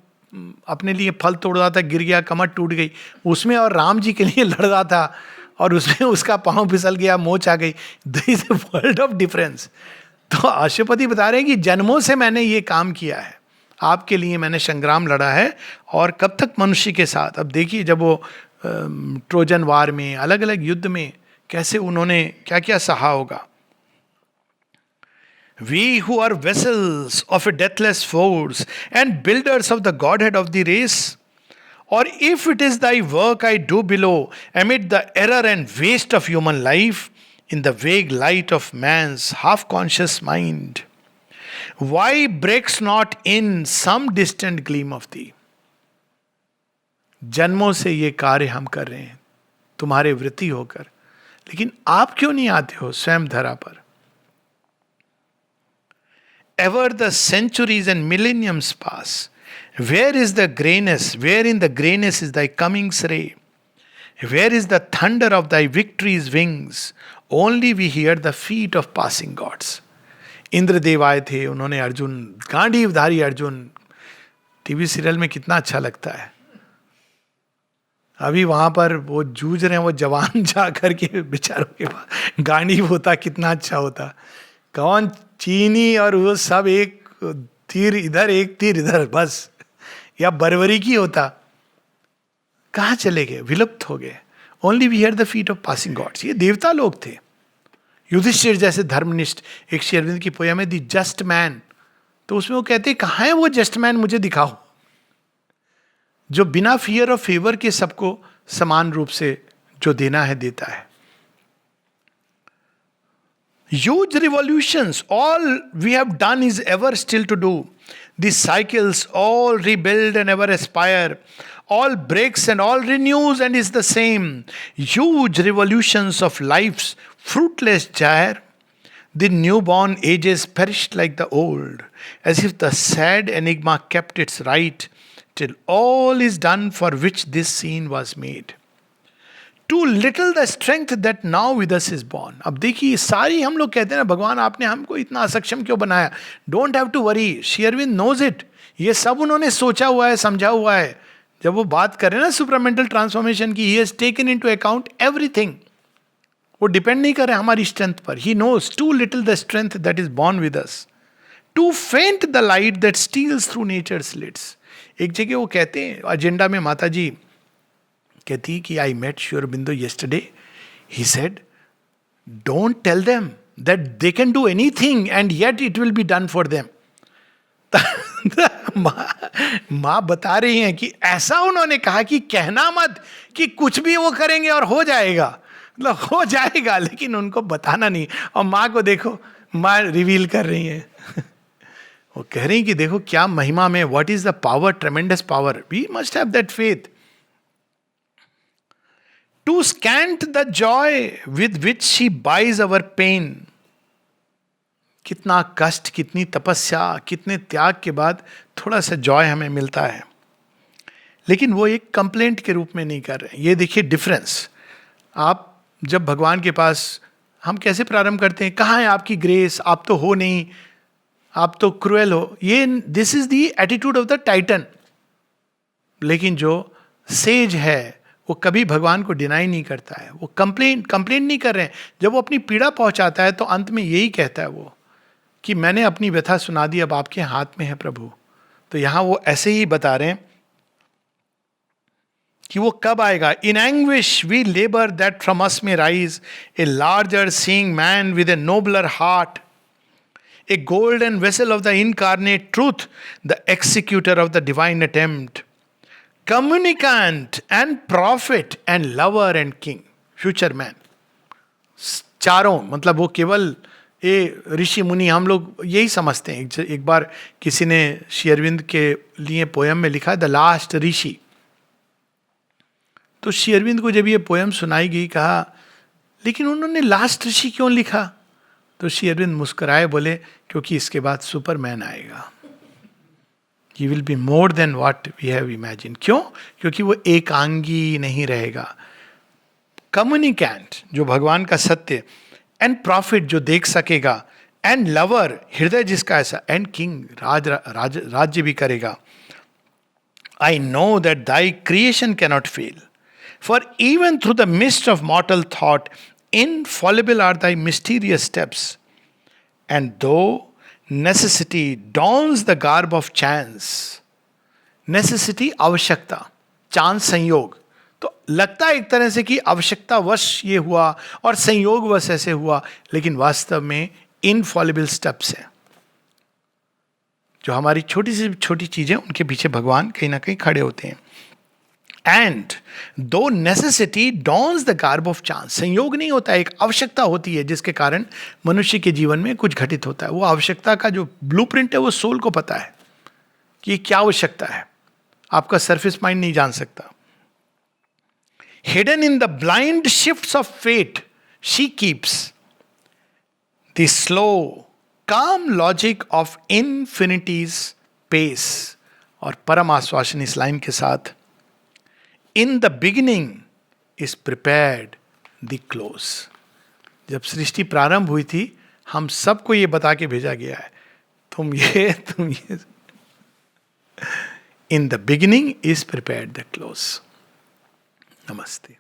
अपने लिए फल तोड़ रहा था, गिर गया, कमर टूट गई, उसमें. और राम जी के लिए लड़ रहा था और उसमें उसका पांव फिसल गया, मोच आ गई. There is a world of difference. तो अशुपति बता रहे हैं कि जन्मों से मैंने ये काम किया है, आपके लिए मैंने संग्राम लड़ा है. और कब तक मनुष्य के साथ. अब देखिए जब वो ट्रोजन वार में, अलग अलग युद्ध में कैसे उन्होंने क्या क्या सहा होगा. We who are vessels of a deathless force and builders of the Godhead of the race, or if it is thy work I do below, amid the error and waste of human life, in the vague light of man's half-conscious mind, why breaks not in some distant gleam of thee? जन्मों से ये कार्य हम कर रहे हैं तुम्हारे वृत्ति होकर, लेकिन आप क्यों नहीं आते हो स्वयं धरा पर. Ever the centuries and millenniums pass. Where is the grayness? Where in the grayness is thy coming's ray? Where is the thunder of thy victory's wings? Only we hear the feet of passing gods. Indradev आए थे, उन्होंने Arjun, गांडीवधारी Arjun, TV serial में कितना अच्छा लगता है. अभी वहां पर वो जूझ रहे हैं, वो जवान जा करके बेचारों के पास गांडीव होता कितना अच्छा होता. कौन चीनी और वो सब एक तीर इधर एक तीर इधर बस, या बरबरी की होता. कहाँ चले गए, विलुप्त हो गए. Only we hear the feet of passing gods. ये देवता लोग थे. युधिष्ठिर जैसे धर्मनिष्ठ, एक श्री अरविंद की पोयम है दी जस्ट मैन, तो उसमें वो कहते हैं कहाँ है वो जस्ट मैन, मुझे दिखाओ, जो बिना फियर ऑफ फेवर के सबको समान रूप से जो देना है देता है. Huge revolutions, all we have done is ever still to do. These cycles all rebuild and ever aspire. All breaks and all renews and is the same. Huge revolutions of life's fruitless gyre. The newborn ages perished like the old, as if the sad enigma kept its right, till all is done for which this scene was made. Too little the strength that now with us is born. अब देखिए सारी हम लोग कहते हैं ना भगवान आपने हमको इतना असक्षम क्यों बनाया. Don't have to worry, Shri Arvind knows it. ये सब उन्होंने सोचा हुआ है, समझा हुआ है. जब वो बात करें ना सुपरामेंटल ट्रांसफॉर्मेशन की, he has taken into account everything. वो डिपेंड नहीं कर रहे हमारी स्ट्रेंथ पर. He knows too little the strength that is born with us, too faint the light that steals through nature's lids. एक जगह वो कहते हैं एजेंडा में, माता जी कहती कि I met Shri Aurobindo yesterday. He said, don't tell them that they can do anything and yet it will be done for them. माँ बता रही हैं कि ऐसा उन्होंने कहा कि कहना मत कि कुछ भी वो करेंगे और हो जाएगा, मतलब हो जाएगा, लेकिन उनको बताना नहीं. और माँ को देखो, माँ रिवील कर रही है. वो कह रही कि देखो क्या महिमा में, what is the power, tremendous power. We must have that faith. Too scant the joy with which she buys our pain. कितना कष्ट, कितनी तपस्या, कितने त्याग के बाद थोड़ा सा जॉय हमें मिलता है, लेकिन वो एक कंप्लेंट के रूप में नहीं कर रहे हैं. ये देखिए डिफरेंस. आप जब भगवान के पास, हम कैसे प्रारंभ करते हैं, कहाँ है आपकी ग्रेस, आप तो हो नहीं, आप तो क्रूएल हो. ये this is the attitude of the Titan. लेकिन जो सेज है वो कभी भगवान को डिनाई नहीं करता है. वो कंप्लेंट नहीं कर रहे हैं. जब वो अपनी पीड़ा पहुंचाता है तो अंत में यही कहता है वो कि मैंने अपनी व्यथा सुना दी, अब आपके हाथ में है प्रभु. तो यहां वो ऐसे ही बता रहे हैं कि वो कब आएगा. In anguish we labour that from us may rise a larger seeing man with a nobler heart, a golden vessel of the incarnate truth, the executor of the divine attempt, communicant and prophet and lover and king, future man. चारों, मतलब वो केवल ये ऋषि मुनि, हम लोग यही समझते हैं. एक बार किसी ने श्री अरविंद के लिए पोयम में लिखा द लास्ट ऋषि. तो श्री अरविंद को जब ये पोयम सुनाई गई, कहा लेकिन उन्होंने लास्ट ऋषि क्यों लिखा. तो श्री अरविंद मुस्कुराए, बोले क्योंकि इसके बाद सुपरमैन आएगा. He will be more than what we have imagined. क्यों? क्योंकि वो एकांगी नहीं रहेगा. कम्युनिकेंट, जो भगवान का सत्य, एंड प्रॉफिट, जो देख सकेगा, एंड लवर, हृदय जिसका ऐसा, एंड किंग, राज्य भी करेगा. I know that thy creation cannot fail, for even through the mist of mortal thought, infallible are thy mysterious steps. And though necessity dons the garb of chance, necessity आवश्यकता, chance संयोग, तो लगता है एक तरह से कि आवश्यकता वश ये हुआ और संयोग वश ऐसे हुआ, लेकिन वास्तव में इनफॉलिबल स्टेप्स हैं. जो हमारी छोटी से छोटी चीजें, उनके पीछे भगवान कहीं ना कहीं खड़े होते हैं. And though necessity dons the garb of chance, संयोग नहीं होता है, एक आवश्यकता होती है जिसके कारण मनुष्य के जीवन में कुछ घटित होता है. वो आवश्यकता का जो ब्लूप्रिंट है वो सोल को पता है कि क्या आवश्यकता है, आपका सरफेस माइंड नहीं जान सकता. Hidden in the blind shifts of fate she keeps the slow calm logic of infinity's pace. और परम आश्वासन इस लाइन के साथ, In the beginning is prepared the close. जब सृष्टि प्रारंभ हुई थी, हम सबको ये बता के भेजा गया है, तुम ये in the beginning is prepared the close. नमस्ते.